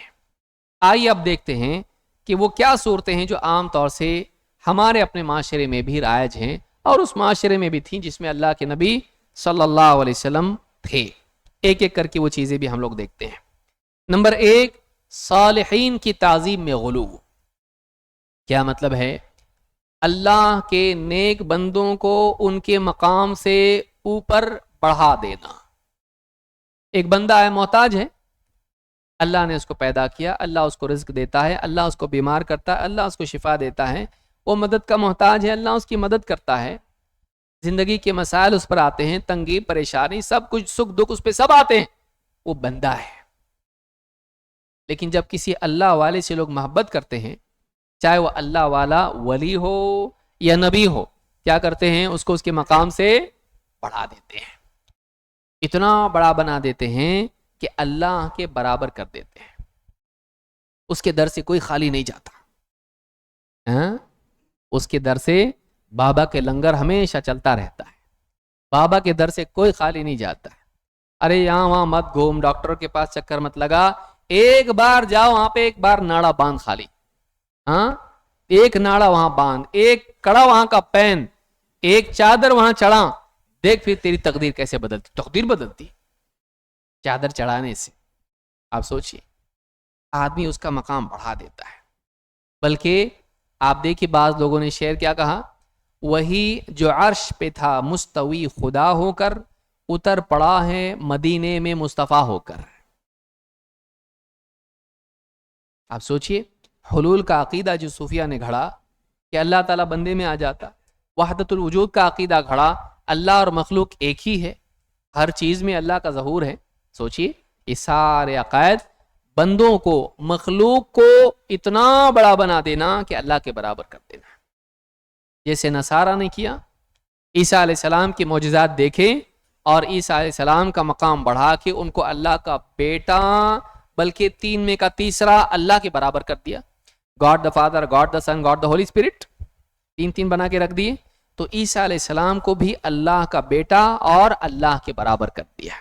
آئیے اب دیکھتے ہیں کہ وہ کیا صورتیں ہیں جو عام طور سے ہمارے اپنے معاشرے میں بھی رائج ہیں اور اس معاشرے میں بھی تھیں جس میں اللہ کے نبی صلی اللہ علیہ وسلم تھے. ایک ایک کر کے وہ چیزیں بھی ہم لوگ دیکھتے ہیں. نمبر 1، صالحین کی تعظیم میں غلو. کیا مطلب ہے؟ اللہ کے نیک بندوں کو ان کے مقام سے اوپر بڑھا دینا. ایک بندہ ہے، محتاج ہے، اللہ نے اس کو پیدا کیا، اللہ اس کو رزق دیتا ہے، اللہ اس کو بیمار کرتا ہے، اللہ اس کو شفا دیتا ہے، وہ مدد کا محتاج ہے، اللہ اس کی مدد کرتا ہے. زندگی کے مسائل اس پر آتے ہیں، تنگی، پریشانی، سب کچھ، سکھ دکھ اس پہ سب آتے ہیں، وہ بندہ ہے. لیکن جب کسی اللہ والے سے لوگ محبت کرتے ہیں، چاہے وہ اللہ والا ولی ہو یا نبی ہو، کیا کرتے ہیں؟ اس کو اس کے مقام سے بڑھا دیتے ہیں، اتنا بڑا بنا دیتے ہیں کہ اللہ کے برابر کر دیتے ہیں. اس کے در سے کوئی خالی نہیں جاتا. اس کے در سے بابا کے لنگر ہمیشہ چلتا رہتا ہے، بابا کے در سے کوئی خالی نہیں جاتا ہے. ارے یہاں وہاں مت گھوم، ڈاکٹر کے پاس چکر مت لگا، ایک بار جاؤ وہاں پہ، ایک بار ناڑا باندھ خالی. ایک ناڑا وہاں باندھ، ایک کڑا وہاں کا پہن، ایک چادر وہاں چڑھا، دیکھ پھر تیری تقدیر کیسے بدلتی. تقدیر بدلتی چادر چڑھانے سے. آپ سوچئے، آدمی اس کا مقام بڑھا دیتا ہے. بلکہ آپ دیکھیے بعض لوگوں نے شعر کیا کہا، وہی جو عرش پہ تھا مستوی خدا ہو کر، اتر پڑا ہے مدینے میں مصطفیٰ ہو کر. آپ سوچئے، حلول کا عقیدہ جو صوفیہ نے گھڑا کہ اللہ تعالیٰ بندے میں آ جاتا، وحدت الوجود کا عقیدہ گھڑا، اللہ اور مخلوق ایک ہی ہے، ہر چیز میں اللہ کا ظہور ہے. سوچئے، یہ سارے عقائد بندوں کو، مخلوق کو اتنا بڑا بنا دینا کہ اللہ کے برابر کر دینا. جیسے نصارہ نے کیا، عیسیٰ علیہ السلام کی معجزات دیکھے اور عیسیٰ علیہ السلام کا مقام بڑھا کے ان کو اللہ کا بیٹا، بلکہ 3 میں کا تیسرا اللہ کے برابر کر دیا. God the father, God the son, God the holy spirit, 3 بنا کے رکھ دیے. تو عیسیٰ علیہ السلام کو بھی اللہ کا بیٹا اور اللہ کے برابر کر دیا.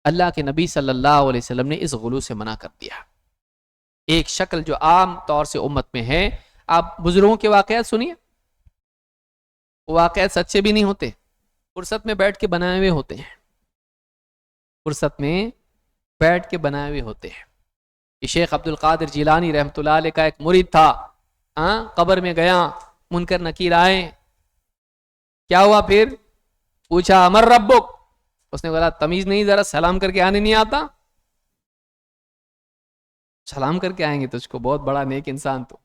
اللہ کے نبی صلی اللہ علیہ وسلم نے اس غلو سے منع کر دیا. ایک شکل جو عام طور سے امت میں ہے، آپ بزرگوں کے واقعات سنیے، وہ واقعات سچے بھی نہیں ہوتے، فرصت میں بیٹھ کے بنائے ہوئے ہوتے ہیں، فرصت میں بیٹھ کے بنائے ہوئے ہوتے ہیں. یہ شیخ عبد القادر جیلانی رحمۃ اللہ علیہ کا ایک مرید تھا، قبر میں گیا، منکر نکیر آئے، کیا ہوا؟ پھر پوچھا امر ربک، اس نے بولا تمیز نہیں، ذرا سلام کر کے آنے نہیں آتا؟ سلام کر کے آئیں گے تجھ کو، بہت بڑا نیک انسان تو.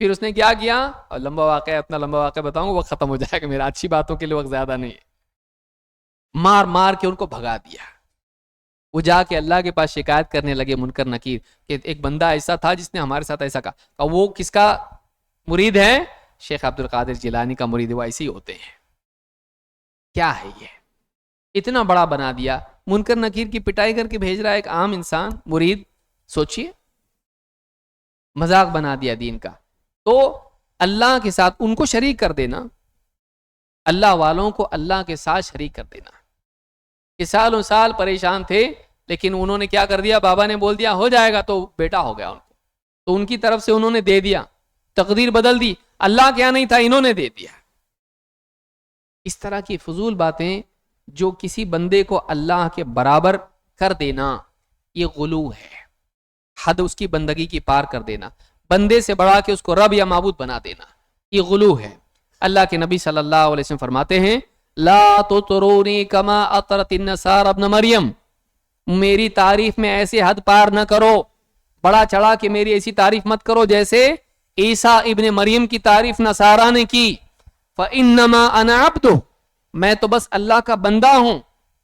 پھر اس نے کیا کیا، اور لمبا واقعہ، اتنا لمبا واقعہ بتاؤں گا وہ ختم ہو جائے گا میرا، اچھی باتوں کے لیے وقت زیادہ نہیں ہے. مار مار کے ان کو بھگا دیا. وہ جا کے اللہ کے پاس شکایت کرنے لگے منکر نکیر کہ ایک بندہ ایسا تھا جس نے ہمارے ساتھ ایسا کہا. وہ کس کا مرید ہے؟ شیخ عبد القادر جیلانی کا مرید. وہ ایسے ہی ہوتے ہیں. کیا ہے یہ؟ اتنا بڑا بنا دیا، منکر نکیر کی پٹائی کر کے بھیج رہا ہے ایک عام انسان، مرید. سوچئے، مذاق بنا دیا دین کا. تو اللہ کے ساتھ ان کو شریک کر دینا، اللہ والوں کو اللہ کے ساتھ شریک کر دینا. کہ سالوں سال پریشان تھے، لیکن انہوں نے کیا کر دیا، بابا نے بول دیا ہو جائے گا تو بیٹا ہو گیا ان کو، تو ان کی طرف سے انہوں نے دے دیا، تقدیر بدل دی. اللہ کیا نہیں تھا، انہوں نے دے دیا. اس طرح کی فضول باتیں جو کسی بندے کو اللہ کے برابر کر دینا، یہ غلو ہے. حد اس کی بندگی کی پار کر دینا، بندے سے بڑھا کے اس کو رب یا معبود بنا دینا، یہ غلو ہے. اللہ کے نبی صلی اللہ علیہ وسلم فرماتے ہیں لا تطرونی کما اطرت النصارى ابن مریم، میری تعریف میں ایسے حد پار نہ کرو، بڑا چڑھا کہ میری ایسی تعریف مت کرو جیسے عیسیٰ ابن مریم کی تعریف نصارہ نے کی. فانما انا عبد، میں تو بس اللہ کا بندہ ہوں.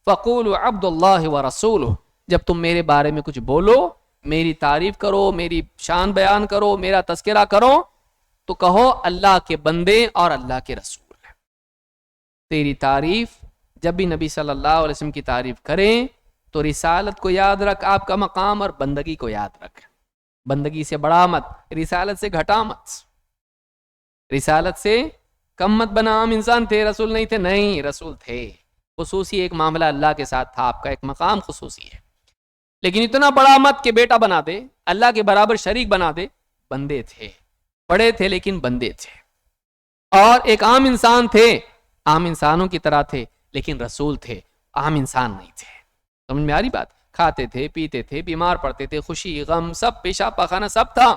فقولوا عبد اللہ ورسولہ، جب تم میرے بارے میں کچھ بولو، میری تعریف کرو، میری شان بیان کرو، میرا تذکرہ کرو، تو کہو اللہ کے بندے اور اللہ کے رسول۔ تیری تعریف جب بھی نبی صلی اللہ علیہ وسلم کی تعریف کریں تو رسالت کو یاد رکھ، آپ کا مقام، اور بندگی کو یاد رکھ۔ بندگی سے بڑا مت، رسالت سے گھٹا مت، رسالت سے کم مت بنا۔ عام انسان تھے، رسول نہیں تھے، نہیں رسول تھے، خصوصی ایک معاملہ اللہ کے ساتھ تھا، آپ کا ایک مقام خصوصی ہے، لیکن اتنا بڑا مت کہ بیٹا بنا دے، اللہ کے برابر شریک بنا دے۔ بندے تھے، بڑے تھے لیکن بندے تھے، اور ایک عام انسان تھے، عام انسانوں کی طرح تھے، لیکن رسول تھے، عام انسان نہیں تھے۔ سمجھ میں آ رہی بات؟ کھاتے تھے، پیتے تھے، بیمار پڑتے تھے، خوشی غم سب، پیشاب پاخانہ سب تھا،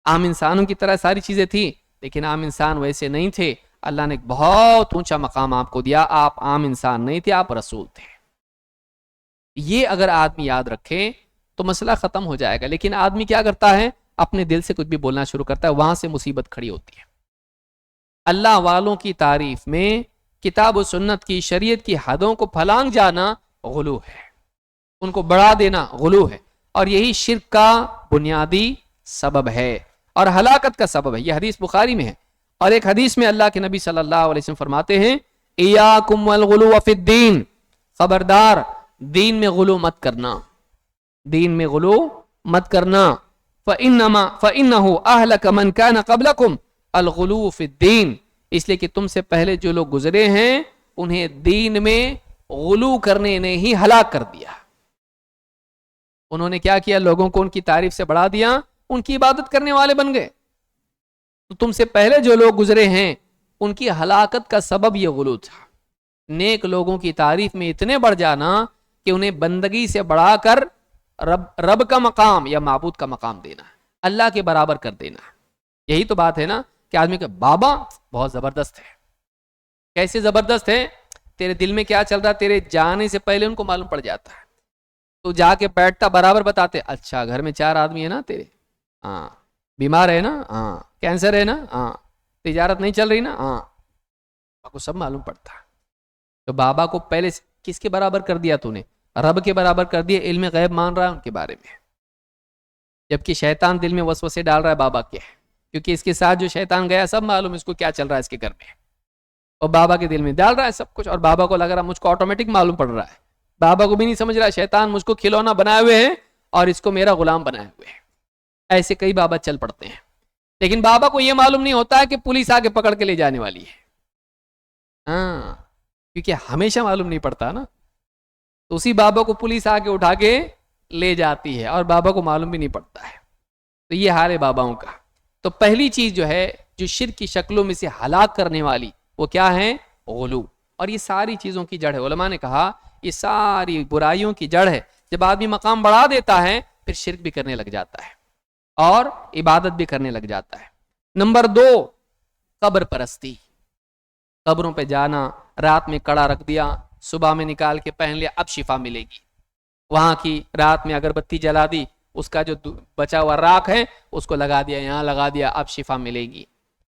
عام انسانوں کی طرح ساری چیزیں تھیں، لیکن عام انسان ویسے نہیں تھے۔ اللہ نے ایک بہت اونچا مقام آپ کو دیا، آپ عام انسان نہیں تھے، آپ رسول تھے۔ یہ اگر آدمی یاد رکھے تو مسئلہ ختم ہو جائے گا، لیکن آدمی کیا کرتا ہے؟ اپنے دل سے کچھ بھی بولنا شروع کرتا ہے، وہاں سے مصیبت کھڑی ہوتی ہے۔ اللہ والوں کی تعریف میں کتاب و سنت کی، شریعت کی حدوں کو پھلانگ جانا غلو ہے، ان کو بڑھا دینا غلو ہے، اور یہی شرک کا بنیادی سبب ہے اور ہلاکت کا سبب ہے۔ یہ حدیث بخاری میں ہے، اور ایک حدیث میں اللہ کے نبی صلی اللہ علیہ وسلم فرماتے ہیں ایاکم والغلو فی الدین، خبردار دین میں غلو مت کرنا، دین میں غلو مت کرنا۔ فَإِنَّهُ أَهْلَكَ مَنْ كَانَ قَبْلَكُمْ الغلو فی الدین، اس لیے کہ تم سے پہلے جو لوگ گزرے ہیں انہیں دین میں غلو کرنے نے ہی ہلاک کر دیا۔ انہوں نے کیا کیا؟ لوگوں کو ان کی تعریف سے بڑھا دیا، ان کی عبادت کرنے والے بن گئے۔ تو تم سے پہلے جو لوگ گزرے ہیں ان کی ہلاکت کا سبب یہ غلو تھا، نیک لوگوں کی تعریف میں اتنے بڑھ جانا کہ انہیں بندگی سے بڑھا کر رب کا مقام یا معبود کا مقام دینا، اللہ کے برابر کر دینا۔ یہی تو بات ہے نا کہ آدمی کا بابا بہت زبردست ہے۔ کیسے زبردست ہے؟ تیرے دل میں کیا چل رہا تیرے جانے سے پہلے ان کو معلوم پڑ جاتا ہے۔ تو جا کے بیٹھتا، برابر بتاتے، اچھا گھر میں 4 آدمی ہے نا تیرے، ہاں بیمار ہے نا، ہاں کینسر ہے نا، ہاں تجارت نہیں چل رہی نا، ہاں آپ کو سب معلوم پڑتا ہے۔ تو بابا کو پہلے کس کے برابر کر دیا تو نے؟ رب کے برابر کر دیا، علم غیب مان رہا ہے ان کے بارے میں، جبکہ شیطان دل میں وسوسے ڈال رہا ہے بابا کے، کیونکہ اس کے ساتھ جو شیطان گیا سب معلوم اس کو کیا چل رہا ہے اس کے گھر میں، اور بابا کے دل میں ڈال رہا ہے سب کچھ، اور بابا کو لگ رہا مجھ کو آٹومیٹک معلوم پڑ رہا ہے، بابا کو بھی نہیں سمجھ رہا شیطان مجھ کو کھلونا بنائے ہوئے ہیں اور اس کو میرا غلام بنائے ہوئے ہیں۔ ایسے کئی بابا چل پڑتے ہیں، لیکن بابا کو یہ معلوم نہیں ہوتا ہے کہ پولیس آ کے پکڑ کے لے جانے والی ہے، ہاں کیونکہ ہمیشہ معلوم نہیں پڑتا نا، تو اسی بابا کو پولیس آ کے اٹھا کے لے جاتی ہے اور بابا کو معلوم بھی نہیں پڑتا ہے۔ تو یہ حال ہے باباؤں کا۔ تو پہلی چیز جو ہے جو شرک کی شکلوں میں سے ہلاک کرنے والی وہ کیا ہے؟ غلو۔ اور یہ ساری چیزوں کی جڑ ہے، علماء نے کہا یہ ساری برائیوں کی جڑ ہے۔ جب آدمی مقام بڑھا دیتا ہے پھر شرک بھی کرنے لگ جاتا ہے اور عبادت بھی کرنے لگ جاتا ہے۔ نمبر 2، قبر پرستی، قبروں پہ جانا، رات میں کڑا رکھ دیا، صبح میں نکال کے پہن لیا، اب شفا ملے گی۔ وہاں کی رات میں اگر بتی جلا دی، اس کا جو بچا ہوا راکھ ہے اس کو لگا دیا، یہاں لگا دیا، اب شفا ملے گی۔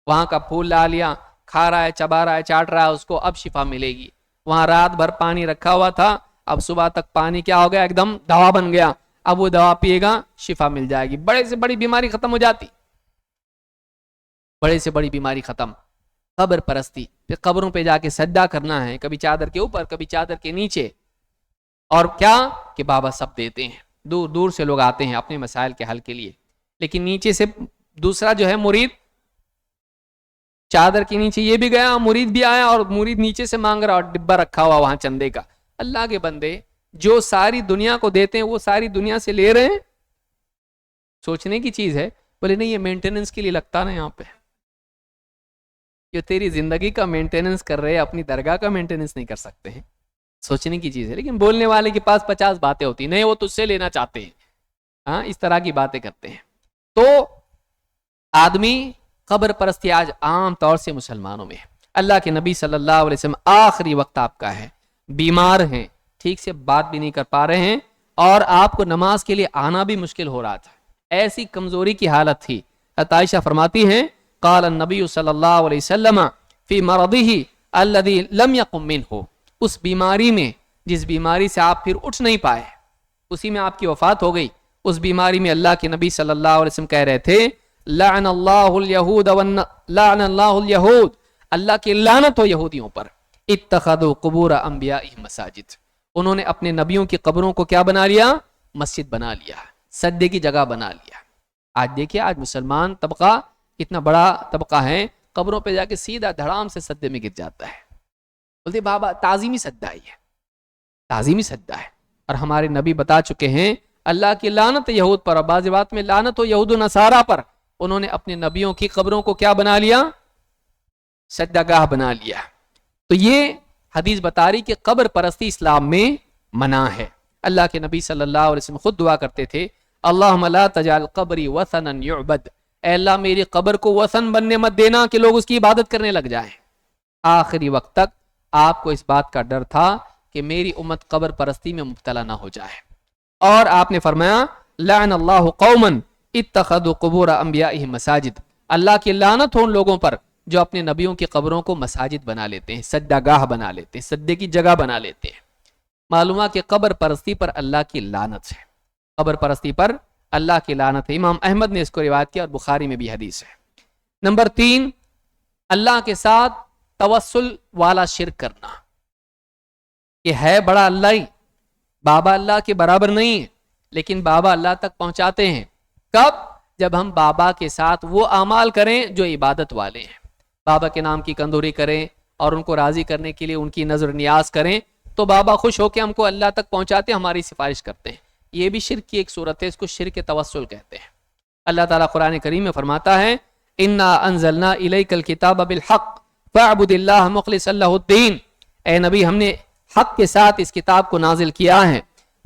وہاں کا پھول لا لیا، کھا رہا ہے، چبا رہا ہے، چاٹ رہا ہے، اس کو اب شفا ملے گی۔ وہاں رات بھر پانی رکھا ہوا تھا، اب صبح تک پانی کیا ہو گیا؟ ایک دم دوا بن گیا، اب وہ دوا پیے گا شفا مل جائے گی، بڑے سے بڑی بیماری ختم ہو جاتی، بڑے سے بڑی بیماری ختم۔ قبر پرستی، پھر قبروں پہ جا کے سجدہ کرنا ہے، کبھی چادر کے اوپر کبھی چادر کے نیچے، اور کیا کہ بابا سب دیتے ہیں، دور دور سے لوگ آتے ہیں اپنے مسائل کے حل کے لیے، لیکن نیچے سے دوسرا جو ہے مرید، چادر کے نیچے یہ بھی گیا، مرید بھی آیا اور مرید نیچے سے مانگ رہا اور ڈبہ رکھا ہوا وہاں چندے کا۔ اللہ کے بندے جو ساری دنیا کو دیتے ہیں وہ ساری دنیا سے لے رہے ہیں، سوچنے کی چیز ہے۔ بولے نہیں یہ مینٹیننس کے لیے لگتا نا، یہاں پہ جو تیری زندگی کا مینٹیننس کر رہے ہیں اپنی درگاہ کا مینٹیننس نہیں کر سکتے ہیں، سوچنے کی چیز ہے۔ لیکن بولنے والے کے پاس 50 باتیں ہوتی نہیں، وہ تجھ سے لینا چاہتے ہیں، ہاں اس طرح کی باتیں کرتے ہیں۔ تو آدمی قبر پرستی آج عام طور سے مسلمانوں میں ہے۔ اللہ کے نبی صلی اللہ علیہ وسلم آخری وقت آپ کا ہے، بیمار ہیں، ٹھیک سے بات بھی نہیں کر پا رہے ہیں، اور آپ کو نماز کے لیے آنا بھی مشکل ہو رہا تھا، ایسی کمزوری کی حالت تھی۔ عائشہ فرماتی ہیں قال النبی صلی اللہ علیہ وسلم فی مرضه الذی لم یقم منہ، اس بیماری میں جس بیماری سے آپ پھر اٹھ نہیں پائے، اسی میں آپ کی وفات ہو گئی، اس بیماری میں اللہ کے نبی صلی اللہ علیہ وسلم کہہ رہے تھے لعن اللہ الیہود لعن اللہ الیہود، اللہ کی لعنت ہو یہودیوں پر، اتخذوا قبور انبیائہم مساجد، انہوں نے اپنے نبیوں کی قبروں کو کیا بنا لیا؟ مسجد بنا لیا، سجدے کی جگہ بنا لیا۔ آج دیکھیے، آج مسلمان طبقہ اتنا بڑا طبقہ ہے، قبروں پہ جا کے سیدھا دھڑام سے سجدے میں گر جاتا ہے، بولتے بابا تعظیمی سجدہ ہے، تعظیمی سجدہ ہے۔ اور ہمارے نبی بتا چکے ہیں اللہ کی لعنت یہود پر، اور بعض بات میں لعنت ہو یہود و نصارہ پر، انہوں نے اپنے نبیوں کی قبروں کو کیا بنا لیا؟ سجدہ گاہ بنا لیا۔ تو یہ حدیث بتا رہی کہ قبر پرستی اسلام میں منع ہے۔ اللہ کے نبی صلی اللہ علیہ وسلم خود دعا کرتے تھے اللہم لا تجعل قبری وثنا یعبد، اے اللہ میری قبر کو وثن بننے مت دینا کہ لوگ اس کی عبادت کرنے لگ جائیں۔ آخری وقت تک آپ کو اس بات کا ڈر تھا کہ میری امت قبر پرستی میں مبتلا نہ ہو جائے، اور آپ نے فرمایا لعن اللہ قوما اتخذوا قبور انبیائہم مساجد، اللہ کی لعنت ہو ان لوگوں پر جو اپنے نبیوں کی قبروں کو مساجد بنا لیتے ہیں، سجدہ گاہ بنا لیتے ہیں، سجدے کی جگہ بنا لیتے ہیں۔ معلوم ہے کہ قبر پرستی پر اللہ کی لعنت ہے، قبر پرستی پر اللہ کی لعنت ہے۔ امام احمد نے اس کو روایت کیا اور بخاری میں بھی حدیث ہے۔ نمبر 3، اللہ کے ساتھ توسل والا شرک کرنا، کہ ہے بڑا اللہ ہی، بابا اللہ کے برابر نہیں ہے، لیکن بابا اللہ تک پہنچاتے ہیں۔ کب؟ جب ہم بابا کے ساتھ وہ اعمال کریں جو عبادت والے ہیں، بابا کے نام کی کندوری کریں اور ان کو راضی کرنے کے لیے ان کی نظر نیاز کریں، تو بابا خوش ہو کے ہم کو اللہ تک پہنچاتے ہیں، ہماری سفارش کرتے ہیں۔ یہ بھی شرک کی ایک صورت ہے، اس کو شرک توسل کہتے ہیں۔ اللہ تعالیٰ قرآن کریم میں فرماتا ہے انا انزلنا الیک الکتاب بالحق فاعبد اللہ مخلصا لہ الدین، اے نبی ہم نے حق کے ساتھ اس کتاب کو نازل کیا ہے،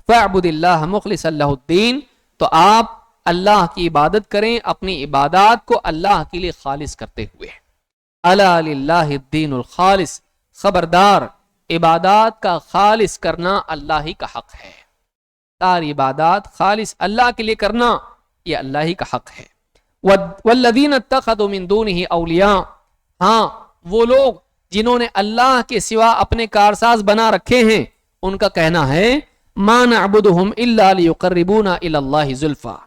فاعبد اللہ مخلصا لہ الدین، تو آپ اللہ کی عبادت کریں اپنی عبادات کو اللہ کے لیے خالص کرتے ہوئے۔ الا للہ الدین الخالص، خبردار عبادات کا خالص کرنا اللہ ہی کا حق ہے، ساری عبادات خالص اللہ کے لیے کرنا یہ اللہ ہی کا حق ہے۔ والذین اتخذوا من دونہ اولیاء، ہاں وہ لوگ جنہوں نے اللہ کے سوا اپنے کارساز بنا رکھے ہیں، ان کا کہنا ہے ما نعبدہم الا لیقربونا الی اللہ زلفی،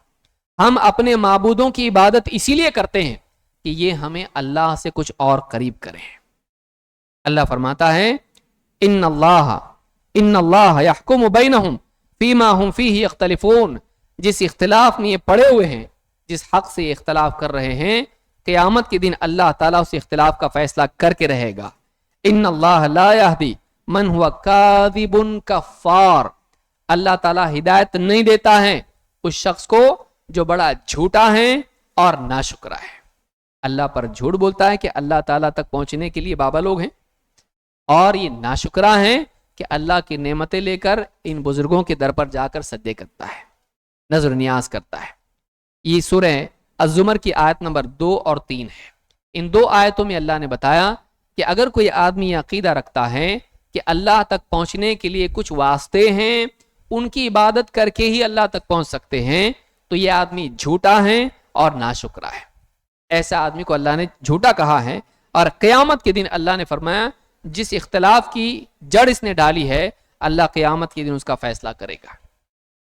ہم اپنے معبودوں کی عبادت اسی لیے کرتے ہیں کہ یہ ہمیں اللہ سے کچھ اور قریب کریں۔ اللہ فرماتا ہے ان اللہ یحکم بینہم فیما ہم فیہ یختلفون، جس اختلاف میں یہ پڑے ہوئے ہیں، جس حق سے یہ اختلاف کر رہے ہیں، قیامت کے دن اللہ تعالیٰ اس اختلاف کا فیصلہ کر کے رہے گا۔ ان اللہ لا یہدی من ہوا کاذب کفار، اللہ تعالیٰ ہدایت نہیں دیتا ہے اس شخص کو جو بڑا جھوٹا ہے اور ناشکرا ہے۔ اللہ پر جھوٹ بولتا ہے کہ اللہ تعالیٰ تک پہنچنے کے لیے بابا لوگ ہیں، اور یہ ناشکرا ہے کہ اللہ کی نعمتیں لے کر ان بزرگوں کے در پر جا کر سجدے کرتا ہے، نظر نیاز کرتا ہے۔ یہ سورہ الزمر کی آیت نمبر 2 اور 3 ہے۔ ان 2 آیتوں میں اللہ نے بتایا کہ اگر کوئی آدمی عقیدہ رکھتا ہے کہ اللہ تک پہنچنے کے لیے کچھ واسطے ہیں، ان کی عبادت کر کے ہی اللہ تک پہنچ سکتے ہیں، تو یہ آدمی جھوٹا ہے اور ناشکرا ہے۔ ایسا آدمی کو اللہ نے جھوٹا کہا ہے، اور قیامت کے دن اللہ نے فرمایا جس اختلاف کی جڑ اس نے ڈالی ہے، اللہ قیامت کے دن اس کا فیصلہ کرے گا۔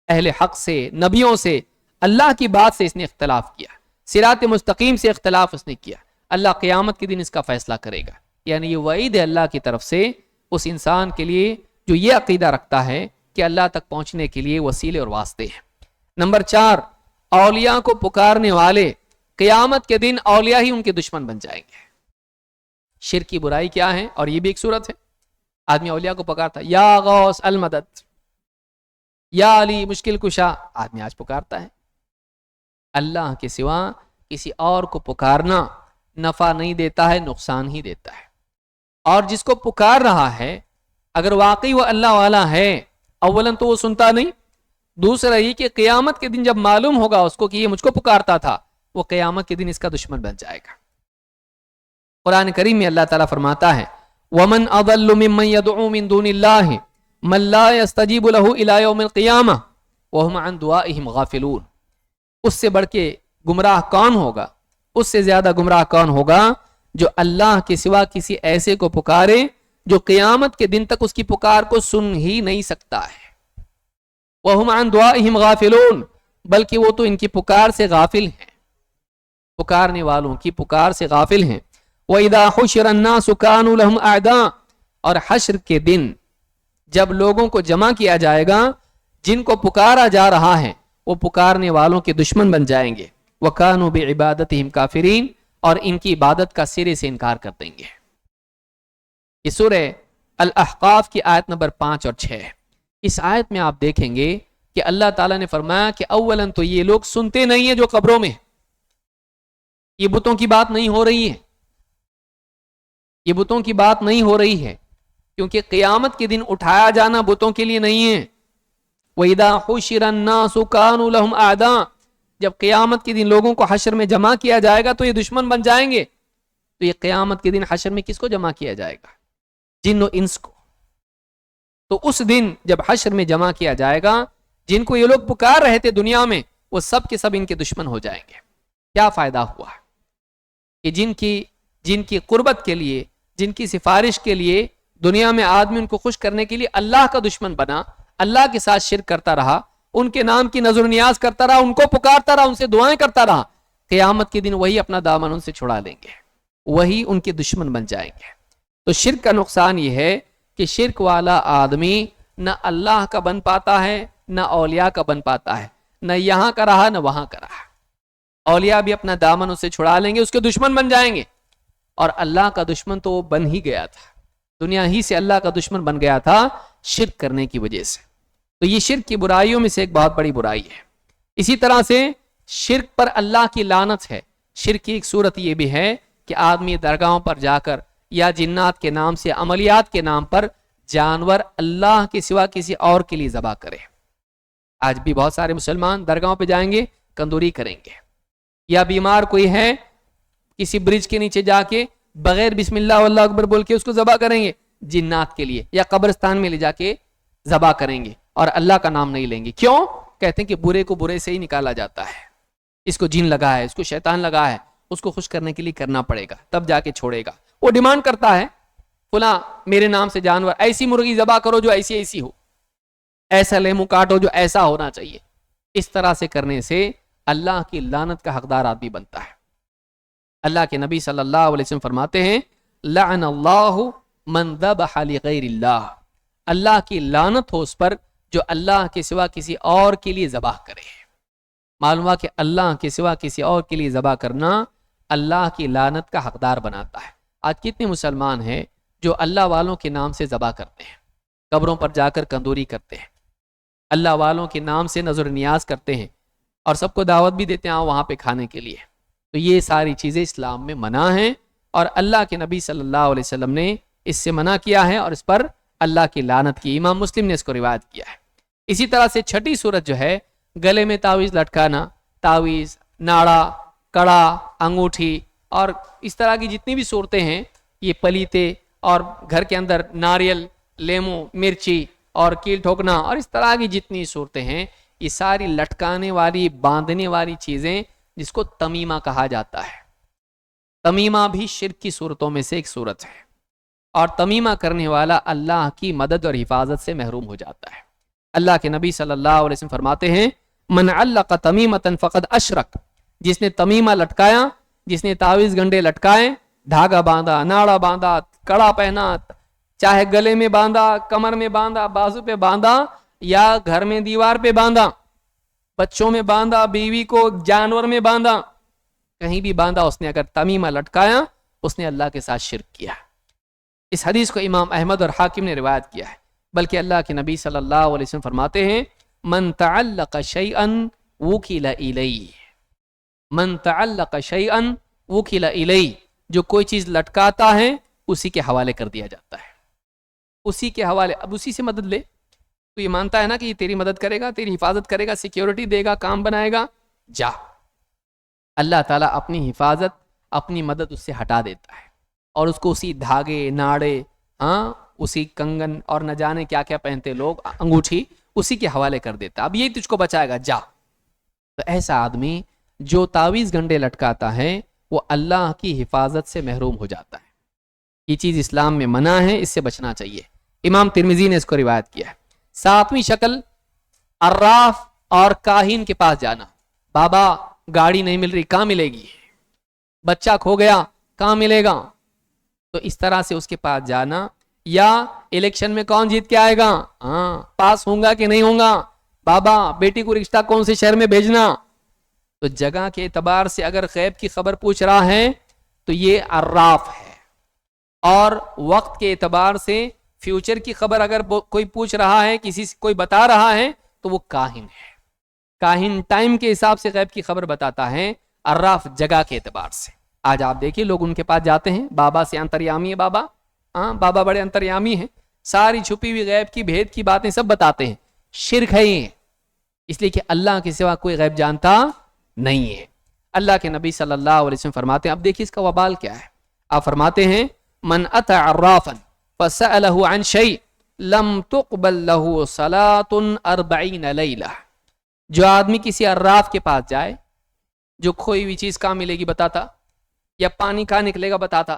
اہل حق سے، نبیوں سے، اللہ کی بات سے اس نے اختلاف کیا، صراط مستقیم سے اختلاف اس نے کیا، اللہ قیامت کے دن اس کا فیصلہ کرے گا۔ یعنی یہ وعید ہے اللہ کی طرف سے اس انسان کے لیے جو یہ عقیدہ رکھتا ہے کہ اللہ تک پہنچنے کے لیے وسیلے اور واسطے ہیں۔ نمبر 4، اولیاء کو پکارنے والے قیامت کے دن اولیاء ہی ان کے دشمن بن جائیں گے۔ شرک کی برائی کیا ہے؟ اور یہ بھی ایک صورت ہے، آدمی اولیاء کو پکارتا ہے یا غوث المدد، یا علی مشکل کشا، آدمی آج پکارتا ہے۔ اللہ کے سوا کسی اور کو پکارنا نفع نہیں دیتا ہے، نقصان ہی دیتا ہے۔ اور جس کو پکار رہا ہے اگر واقعی وہ اللہ والا ہے، اولاً تو وہ سنتا نہیں، دوسرا یہ کہ قیامت کے دن جب معلوم ہوگا اس کو کہ یہ مجھ کو پکارتا تھا، وہ قیامت کے دن اس کا دشمن بن جائے گا۔ قرآن کریم میں اللہ تعالیٰ فرماتا ہے وَمَنْ أَضَلُّ مِمَّنْ يَدْعُو مِن دُونِ اللَّهِ مَنْ لَا يَسْتَجِيبُ لَهُ إِلَى يَوْمِ الْقِيَامَةِ وَهُمْ عَنْ دُعَائِهِمْ غَافِلُونَ، اس سے بڑھ کے گمراہ کون ہوگا، اس سے زیادہ گمراہ کون ہوگا جو اللہ کے سوا کسی ایسے کو پکارے جو قیامت کے دن تک اس کی پکار کو سن ہی نہیں سکتا ہے. وَهُمْ عَنْ دُعَائِهِمْ غَافِلُونَ, بلکہ وہ تو ان کی پکار سے غافل ہیں, پکارنے والوں کی پکار سے غافل ہیں. وَإِذَا حُشِرَ النَّاسُ كَانُوا لَهُمْ أَعْدَاءَ, اور حشر کے دن جب لوگوں کو جمع کیا جائے گا, جن کو پکارا جا رہا ہے وہ پکارنے والوں کے دشمن بن جائیں گے. وَكَانُوا بِعِبَادَتِهِمْ كَافِرِينَ, اور ان کی عبادت کا سرے سے انکار کر دیں گے. یہ سورہ الاحقاف کی آیت نمبر 5 اور 6 ہے. اس آیت میں آپ دیکھیں گے کہ اللہ تعالیٰ نے فرمایا کہ اولاً تو یہ لوگ سنتے نہیں ہیں جو قبروں میں, یہ بتوں کی بات نہیں ہو رہی ہے, یہ بتوں کی بات نہیں ہو رہی ہے, کیونکہ قیامت کے دن اٹھایا جانا بتوں کے لیے نہیں ہے. وَإِذَا حُشِرَ النَّاسُ كَانُوا لَهُمْ أَعْدَاءَ, جب قیامت کے دن لوگوں کو حشر میں جمع کیا جائے گا تو یہ دشمن بن جائیں گے. تو یہ قیامت کے دن حشر میں کس کو جمع کیا جائے گا؟ جن و انس کو. تو اس دن جب حشر میں جمع کیا جائے گا, جن کو یہ لوگ پکار رہے تھے دنیا میں, وہ سب کے سب ان کے دشمن ہو جائیں گے. کیا فائدہ ہوا کہ جن کی قربت کے لیے, جن کی سفارش کے لیے دنیا میں آدمی ان کو خوش کرنے کے لیے اللہ کا دشمن بنا, اللہ کے ساتھ شرک کرتا رہا, ان کے نام کی نظر نیاز کرتا رہا, ان کو پکارتا رہا, ان سے دعائیں کرتا رہا, قیامت کے دن وہی اپنا دامن ان سے چھڑا لیں گے, وہی ان کے دشمن بن جائیں گے. تو شرک کا نقصان یہ ہے کہ شرک والا آدمی نہ اللہ کا بن پاتا ہے, نہ اولیاء کا بن پاتا ہے, نہ یہاں کا رہا نہ وہاں کا رہا. اولیاء بھی اپنا دامن اس سے چھڑا لیں گے, اس کے دشمن بن جائیں گے, اور اللہ کا دشمن تو وہ بن ہی گیا تھا, دنیا ہی سے اللہ کا دشمن بن گیا تھا شرک کرنے کی وجہ سے. تو یہ شرک کی برائیوں میں سے ایک بہت بڑی برائی ہے. اسی طرح سے شرک پر اللہ کی لعنت ہے. شرک کی ایک صورت یہ بھی ہے کہ آدمی درگاہوں پر جا کر یا جنات کے نام سے, عملیات کے نام پر جانور اللہ کے سوا کسی اور کے لیے ذبح کرے. آج بھی بہت سارے مسلمان درگاہوں پہ جائیں گے, کندوری کریں گے, یا بیمار کوئی ہے کسی برج کے نیچے جا کے بغیر بسم اللہ واللہ اکبر بول کے اس کو ذبح کریں گے جنات کے لیے, یا قبرستان میں لے جا کے ذبح کریں گے اور اللہ کا نام نہیں لیں گے. کیوں؟ کہتے ہیں کہ برے کو برے سے ہی نکالا جاتا ہے, اس کو جن لگا ہے, اس کو شیطان لگا ہے, اس کو خوش کرنے کے لیے کرنا پڑے گا تب جا کے چھوڑے گا. وہ ڈیمانڈ کرتا ہے فلاں میرے نام سے جانور, ایسی مرغی ذبح کرو جو ایسی ایسی ہو, ایسا لیمو کاٹو جو ایسا ہونا چاہیے. اس طرح سے کرنے سے اللہ کی لعنت کا حقدار آدمی بنتا ہے. اللہ کے نبی صلی اللہ علیہ وسلم فرماتے ہیں لعن اللہ من ذبح لغیر اللہ, اللہ کی لعنت ہو اس پر جو اللہ کے سوا کسی اور کے لیے ذبح کرے. معلوم ہوا کہ اللہ کے سوا کسی اور کے لیے ذبح کرنا اللہ کی لعنت کا حقدار بناتا ہے. آج کتنے مسلمان ہیں جو اللہ والوں کے نام سے ذبح کرتے ہیں, قبروں پر جا کر کندوری کرتے ہیں, اللہ والوں کے نام سے نظر نیاز کرتے ہیں, اور سب کو دعوت بھی دیتے ہیں آؤ وہاں پہ کھانے کے لیے. تو یہ ساری چیزیں اسلام میں منع ہیں, اور اللہ کے نبی صلی اللہ علیہ وسلم نے اس سے منع کیا ہے, اور اس پر اللہ کی لعنت کی. امام مسلم نے اس کو روایت کیا ہے. اسی طرح سے چھٹی صورت جو ہے گلے میں تعویذ لٹکانا, تعویذ, ناڑا, کڑا, انگوٹھی اور اس طرح کی جتنی بھی صورتیں ہیں, یہ پلیتے اور گھر کے اندر ناریل, لیمو, مرچی اور کیل ٹھوکنا اور اس طرح کی جتنی صورتیں ہیں, یہ ساری لٹکانے والی باندھنے والی چیزیں جس کو تمیمہ کہا جاتا ہے. تمیمہ بھی شرک کی صورتوں میں سے ایک صورت ہے, اور تمیمہ کرنے والا اللہ کی مدد اور حفاظت سے محروم ہو جاتا ہے. اللہ کے نبی صلی اللہ علیہ وسلم فرماتے ہیں من علق تمیمۃ فقد اشرک, جس نے تمیمہ لٹکایا, جس نے تعویذ گنڈے لٹکائے, دھاگا باندھا, ناڑا باندھا, کڑا پہنا, چاہے گلے میں باندھا, کمر میں باندھا, بازو پہ باندھا, یا گھر میں دیوار پہ باندھا, بچوں میں باندھا, بیوی کو جانور میں باندھا, کہیں بھی باندھا, اس نے اگر تمیمہ لٹکایا اس نے اللہ کے ساتھ شرک کیا. اس حدیث کو امام احمد اور حاکم نے روایت کیا ہے. بلکہ اللہ کے نبی صلی اللہ علیہ وسلم فرماتے ہیں من تعلق شیئا وکل الیہ, من تعلق شیئا وکل الیہ, جو کوئی چیز لٹکاتا ہے اسی کے حوالے کر دیا جاتا ہے, اسی کے حوالے. اب اسی سے مدد لے تو یہ مانتا ہے نا کہ یہ تیری مدد کرے گا, تیری حفاظت کرے گا, سیکیورٹی دے گا, کام بنائے گا, جا. اللہ تعالیٰ اپنی حفاظت, اپنی مدد اس سے ہٹا دیتا ہے, اور اس کو اسی دھاگے, ناڑے, اسی کنگن اور نہ جانے کیا کیا پہنتے لوگ, انگوٹھی, اسی کے حوالے کر دیتا. اب یہی تجھ کو بچائے گا, جا. تو ایسا آدمی جو تعویذ گنڈے لٹکاتا ہے وہ اللہ کی حفاظت سے محروم ہو جاتا ہے. یہ چیز اسلام میں منع ہے، اس سے بچنا چاہیے. امام ترمذی نے اس کو روایت کیا ہے. 7ویں شکل عراف اور کاہن کے پاس جانا. بابا گاڑی نہیں مل رہی، کہاں ملے گی؟ بچہ کھو گیا، کہاں ملے گا؟ تو اس طرح سے اس کے پاس جانا. یا الیکشن میں کون جیت کے آئے گا، ہاں پاس ہوں گا کہ نہیں ہوں گا، بابا بیٹی کو رشتہ کون سے شہر میں بھیجنا. تو جگہ کے اعتبار سے اگر غیب کی خبر پوچھ رہا ہے تو یہ عراف ہے. اور وقت کے اعتبار سے فیوچر کی خبر اگر کوئی پوچھ رہا ہے، کسی سے کوئی بتا رہا ہے، تو وہ کاہن ہے. کاہن ٹائم کے حساب سے غیب کی خبر بتاتا ہے، عراف جگہ کے اعتبار سے. آج آپ دیکھیے لوگ ان کے پاس جاتے ہیں، بابا سے انتریامی ہے بابا، ہاں بابا بڑے انتریامی ہیں، ساری چھپی ہوئی غیب کی بھید کی باتیں سب بتاتے ہیں. شرک ہے یہ، اس لیے کہ اللہ کے سوا کوئی غیب جانتا نہیں ہے. اللہ کے نبی صلی اللہ علیہ وسلم فرماتے ہیں، اب دیکھیے اس کا وبال کیا ہے. آپ فرماتے ہیں من اتى عرافا فسأله عن شيء لم تقبل له صلاة 40 لیلہ. جو آدمی کسی عراف کے پاس جائے، جو کھوئی ہوئی چیز کہاں ملے گی بتاتا، یا پانی کہاں نکلے گا بتاتا،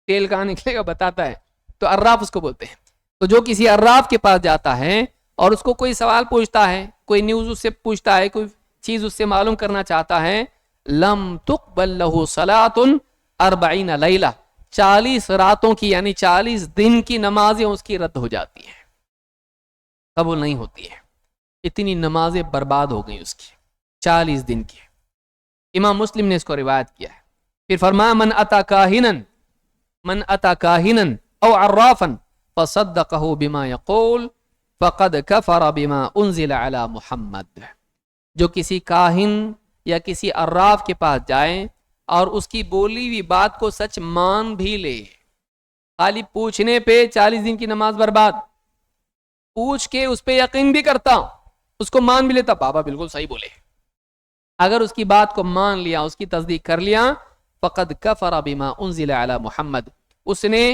تیل کہاں نکلے گا بتاتا ہے، تو عراف اس کو بولتے ہیں. تو جو کسی عراف کے پاس جاتا ہے اور اس کو کوئی سوال پوچھتا ہے، کوئی نیوز اس سے پوچھتا ہے، کوئی چیز اس سے معلوم کرنا چاہتا ہے، لم تقبل له صلاة 40 لیلہ، 40 راتوں کی یعنی 40 دن کی نمازیں اس کی رد ہو جاتی ہیں، قبول نہیں ہوتی ہے. اتنی نمازیں برباد ہو گئی اس کی 40 دن کی. امام مسلم نے اس کو روایت کیا ہے. پھر فرمایا من اتا کاہنا او عرافا فصدقه بما يقول فقد كفر بما انزل على محمد. جو کسی کاہن یا کسی عراف کے پاس جائے اور اس کی بولی ہوئی بات کو سچ مان بھی لے، خالی پوچھنے پہ 40 دن کی نماز برباد، پوچھ کے اس پہ یقین بھی کرتا، اس کو مان بھی لیتا، بابا بالکل صحیح بولے، اگر اس کی بات کو مان لیا، اس کی تصدیق کر لیا، فقد کفر بما انزل علی محمد، اس نے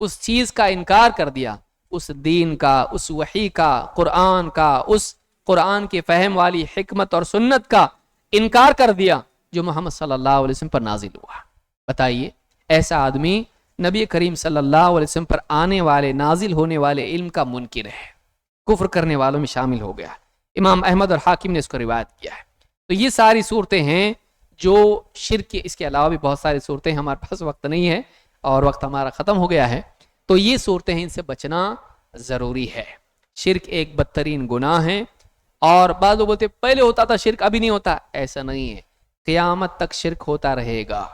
اس چیز کا انکار کر دیا، اس دین کا، اس وحی کا، قرآن کا، اس قرآن کے فہم والی حکمت اور سنت کا انکار کر دیا جو محمد صلی اللہ علیہ وسلم پر نازل ہوا. بتائیے ایسا آدمی نبی کریم صلی اللہ علیہ وسلم پر آنے والے نازل ہونے والے علم کا منکر ہے، کفر کرنے والوں میں شامل ہو گیا. امام احمد اور حاکم نے اس کو روایت کیا ہے. تو یہ ساری صورتیں ہیں جو شرک کی، اس کے علاوہ بھی بہت ساری صورتیں، ہمارے پاس وقت نہیں ہے اور وقت ہمارا ختم ہو گیا ہے. تو یہ صورتیں ہیں، ان سے بچنا ضروری ہے. شرک ایک بدترین گناہ ہے، اور بعض لوگ بولتے پہلے ہوتا تھا شرک ابھی نہیں ہوتا، ایسا نہیں ہے، قیامت تک شرک ہوتا رہے گا.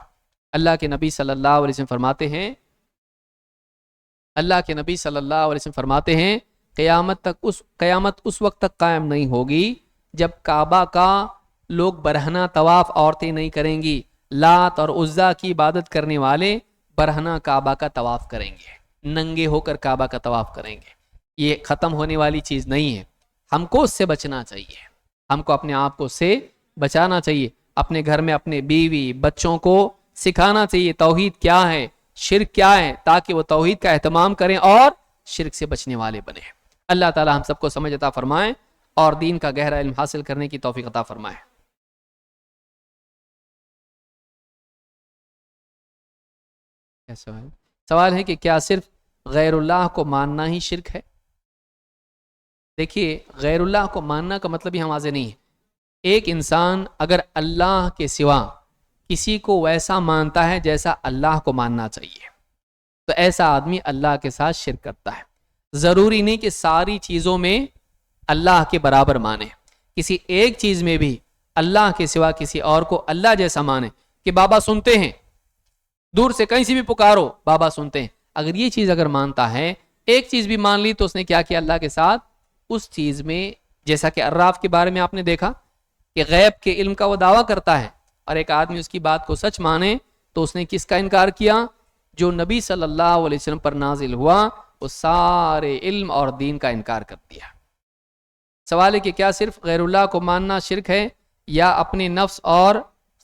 اللہ کے نبی صلی اللہ علیہ وسلم فرماتے ہیں، اللہ کے نبی صلی اللہ علیہ وسلم فرماتے ہیں قیامت اس وقت تک قائم نہیں ہوگی جب کعبہ کا لوگ برہنہ طواف عورتیں نہیں کریں گی. لات اور عزا کی عبادت کرنے والے برہنہ کعبہ کا طواف کریں گے، ننگے ہو کر کعبہ کا طواف کریں گے. یہ ختم ہونے والی چیز نہیں ہے، ہم کو اس سے بچنا چاہیے، ہم کو اپنے آپ کو اس سے بچانا چاہیے. اپنے گھر میں اپنے بیوی بچوں کو سکھانا چاہیے توحید کیا ہے، شرک کیا ہے، تاکہ وہ توحید کا اہتمام کریں اور شرک سے بچنے والے بنیں. اللہ تعالی ہم سب کو سمجھ عطا فرمائے اور دین کا گہرا علم حاصل کرنے کی توفیق عطا فرمائے. سوال ہے کہ کیا صرف غیر اللہ کو ماننا ہی شرک ہے؟ دیکھیے غیر اللہ کو ماننا کا مطلب ہی ہم واضح نہیں ہے. ایک انسان اگر اللہ کے سوا کسی کو ویسا مانتا ہے جیسا اللہ کو ماننا چاہیے تو ایسا آدمی اللہ کے ساتھ شرک کرتا ہے. ضروری نہیں کہ ساری چیزوں میں اللہ کے برابر مانے، کسی ایک چیز میں بھی اللہ کے سوا کسی اور کو اللہ جیسا مانے، کہ بابا سنتے ہیں، دور سے کہیں سے بھی پکارو بابا سنتے ہیں. اگر یہ چیز اگر مانتا ہے، ایک چیز بھی مان لی، تو اس نے کیا کیا اللہ کے ساتھ اس چیز میں. جیسا کہ عراف کے بارے میں آپ نے دیکھا کہ غیب کے علم کا وہ دعویٰ کرتا ہے اور ایک آدمی اس کی بات کو سچ مانے، تو اس نے کس کا انکار کیا؟ جو نبی صلی اللہ علیہ وسلم پر نازل ہوا، وہ سارے علم اور دین کا انکار کر دیا. سوال ہے کہ کیا صرف غیر اللہ کو ماننا شرک ہے یا اپنے نفس اور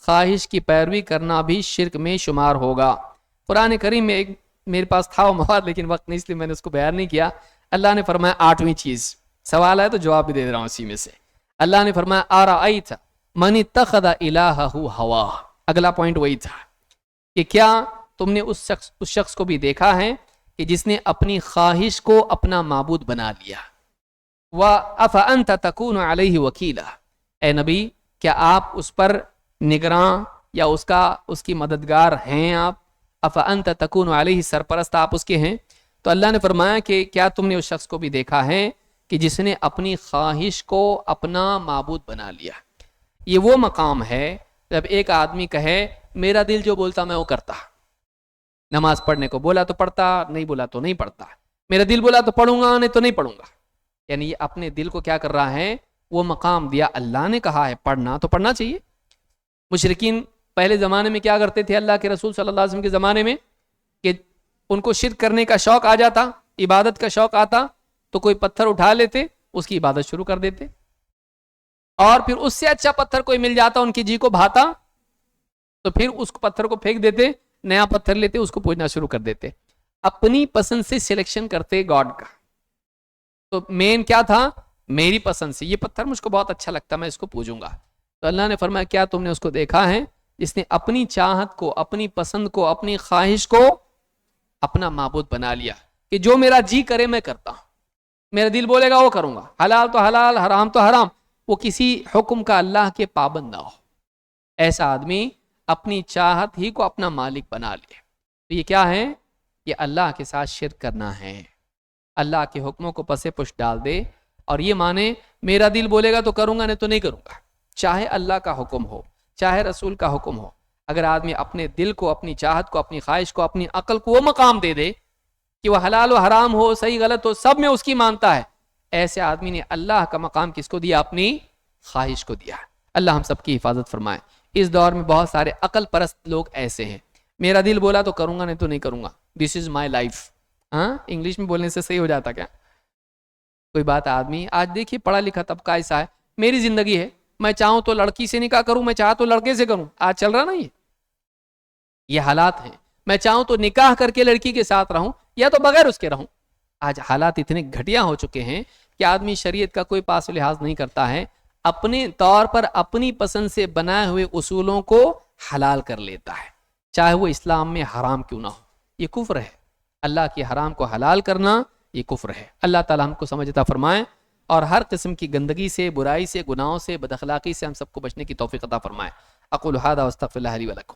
خواہش کی پیروی کرنا بھی شرک میں شمار ہوگا؟ قرآن کریم میں ایک میرے پاس تھا وہ مواد، لیکن وقت نہیں، اس لیے میں نے اس کو بیان نہیں کیا. اللہ نے فرمایا 8ویں چیز، سوال ہے تو جواب بھی دے رہا ہوں اسی میں سے. اللہ نے فرمایا آرأیت من اتخذ الہہ ہوا. اگلا پوائنٹ وہی تھا کہ کیا تم نے اس شخص کو بھی دیکھا ہے کہ جس نے اپنی خواہش کو اپنا معبود بنا لیا. وَأَفَأَنْتَ تَكُونُ عَلَيْهِ وَكِيلًا, اے نبی کیا آپ اس پر نگراں یا اس کی مددگار ہیں آپ؟ اَفَأَنْتَ تَكُونُ عَلَيْهِ, سرپرست آپ اس کے ہیں. تو اللہ نے فرمایا کہ کیا تم نے اس شخص کو بھی دیکھا ہے کہ جس نے اپنی خواہش کو اپنا معبود بنا لیا. یہ وہ مقام ہے جب ایک آدمی کہے میرا دل جو بولتا میں وہ کرتا, نماز پڑھنے کو بولا تو پڑھتا, نہیں بولا تو نہیں پڑھتا, میرا دل بولا تو پڑھوں گا نہیں تو نہیں پڑھوں گا. یعنی یہ اپنے دل کو کیا کر رہا ہے, وہ مقام دیا. اللہ نے کہا ہے پڑھنا تو پڑھنا چاہیے. مشرکین پہلے زمانے میں کیا کرتے تھے, اللہ کے رسول صلی اللہ علیہ وسلم کے زمانے میں, کہ ان کو شرک کرنے کا شوق آ جاتا, عبادت کا شوق آتا, تو کوئی پتھر اٹھا لیتے, اس کی عبادت شروع کر دیتے, اور پھر اس سے اچھا پتھر کوئی مل جاتا, ان کی جی کو بھاتا, تو پھر اس پتھر کو پھینک دیتے, نیا پتھر لیتے, اس کو پوجنا شروع کر دیتے. اپنی پسند سے سلیکشن کرتے گاڈ کا. تو مین کیا تھا, میری پسند سے یہ پتھر مجھ کو بہت اچھا لگتا, میں اس کو پوجوں گا. تو اللہ نے فرمایا کیا تم نے اس کو دیکھا ہے جس نے اپنی چاہت کو, اپنی پسند کو, اپنی خواہش کو اپنا معبود بنا لیا, کہ جو میرا جی کرے میں کرتا ہوں, میرا دل بولے گا وہ کروں گا, حلال تو حلال, حرام تو حرام, وہ کسی حکم کا اللہ کے پابند نہ ہو. ایسا آدمی اپنی چاہت ہی کو اپنا مالک بنا لے. تو یہ کیا ہے, یہ اللہ کے ساتھ شرک کرنا ہے. اللہ کے حکموں کو پسے پش ڈال دے اور یہ مانے میرا دل بولے گا تو کروں گا نہیں تو نہیں کروں گا, چاہے اللہ کا حکم ہو چاہے رسول کا حکم ہو. اگر آدمی اپنے دل کو, اپنی چاہت کو, اپنی خواہش کو, اپنی عقل کو وہ مقام دے دے کہ وہ حلال و حرام ہو, صحیح غلط ہو, سب میں اس کی مانتا ہے, ایسے آدمی نے اللہ کا مقام کس کو دیا, اپنی خواہش کو دیا. اللہ ہم سب کی حفاظت فرمائے. اس دور میں بہت سارے عقل پرست لوگ ایسے ہیں, میرا دل بولا تو کروں گا نہیں تو نہیں کروں گا, دس از مائی لائف. ہاں, انگلش میں بولنے سے صحیح ہو جاتا کیا؟ کوئی بات آدمی آج دیکھیے پڑھا لکھا طبقہ ایسا ہے, میری زندگی ہے, میں چاہوں تو لڑکی سے نکاح کروں, میں چاہوں تو لڑکے سے کروں. آج چل رہا نا یہ حالات ہیں. میں چاہوں تو نکاح کر کے لڑکی کے ساتھ رہوں یا تو بغیر اس کے رہوں. آج حالات اتنے گھٹیا ہو چکے ہیں کہ آدمی شریعت کا کوئی پاس و لحاظ نہیں کرتا ہے, اپنے طور پر اپنی پسند سے بنائے ہوئے اصولوں کو حلال کر لیتا ہے, چاہے وہ اسلام میں حرام کیوں نہ ہو. یہ کفر ہے. اللہ کی حرام کو حلال کرنا یہ کفر ہے. اللہ تعالی ہم کو سمجھ عطا فرمائے اور ہر قسم کی گندگی سے, برائی سے, گناہوں سے, بد اخلاقی سے ہم سب کو بچنے کی توفیق عطا فرمائے. اقول ھذا واستغفر اللہ لی ولکم.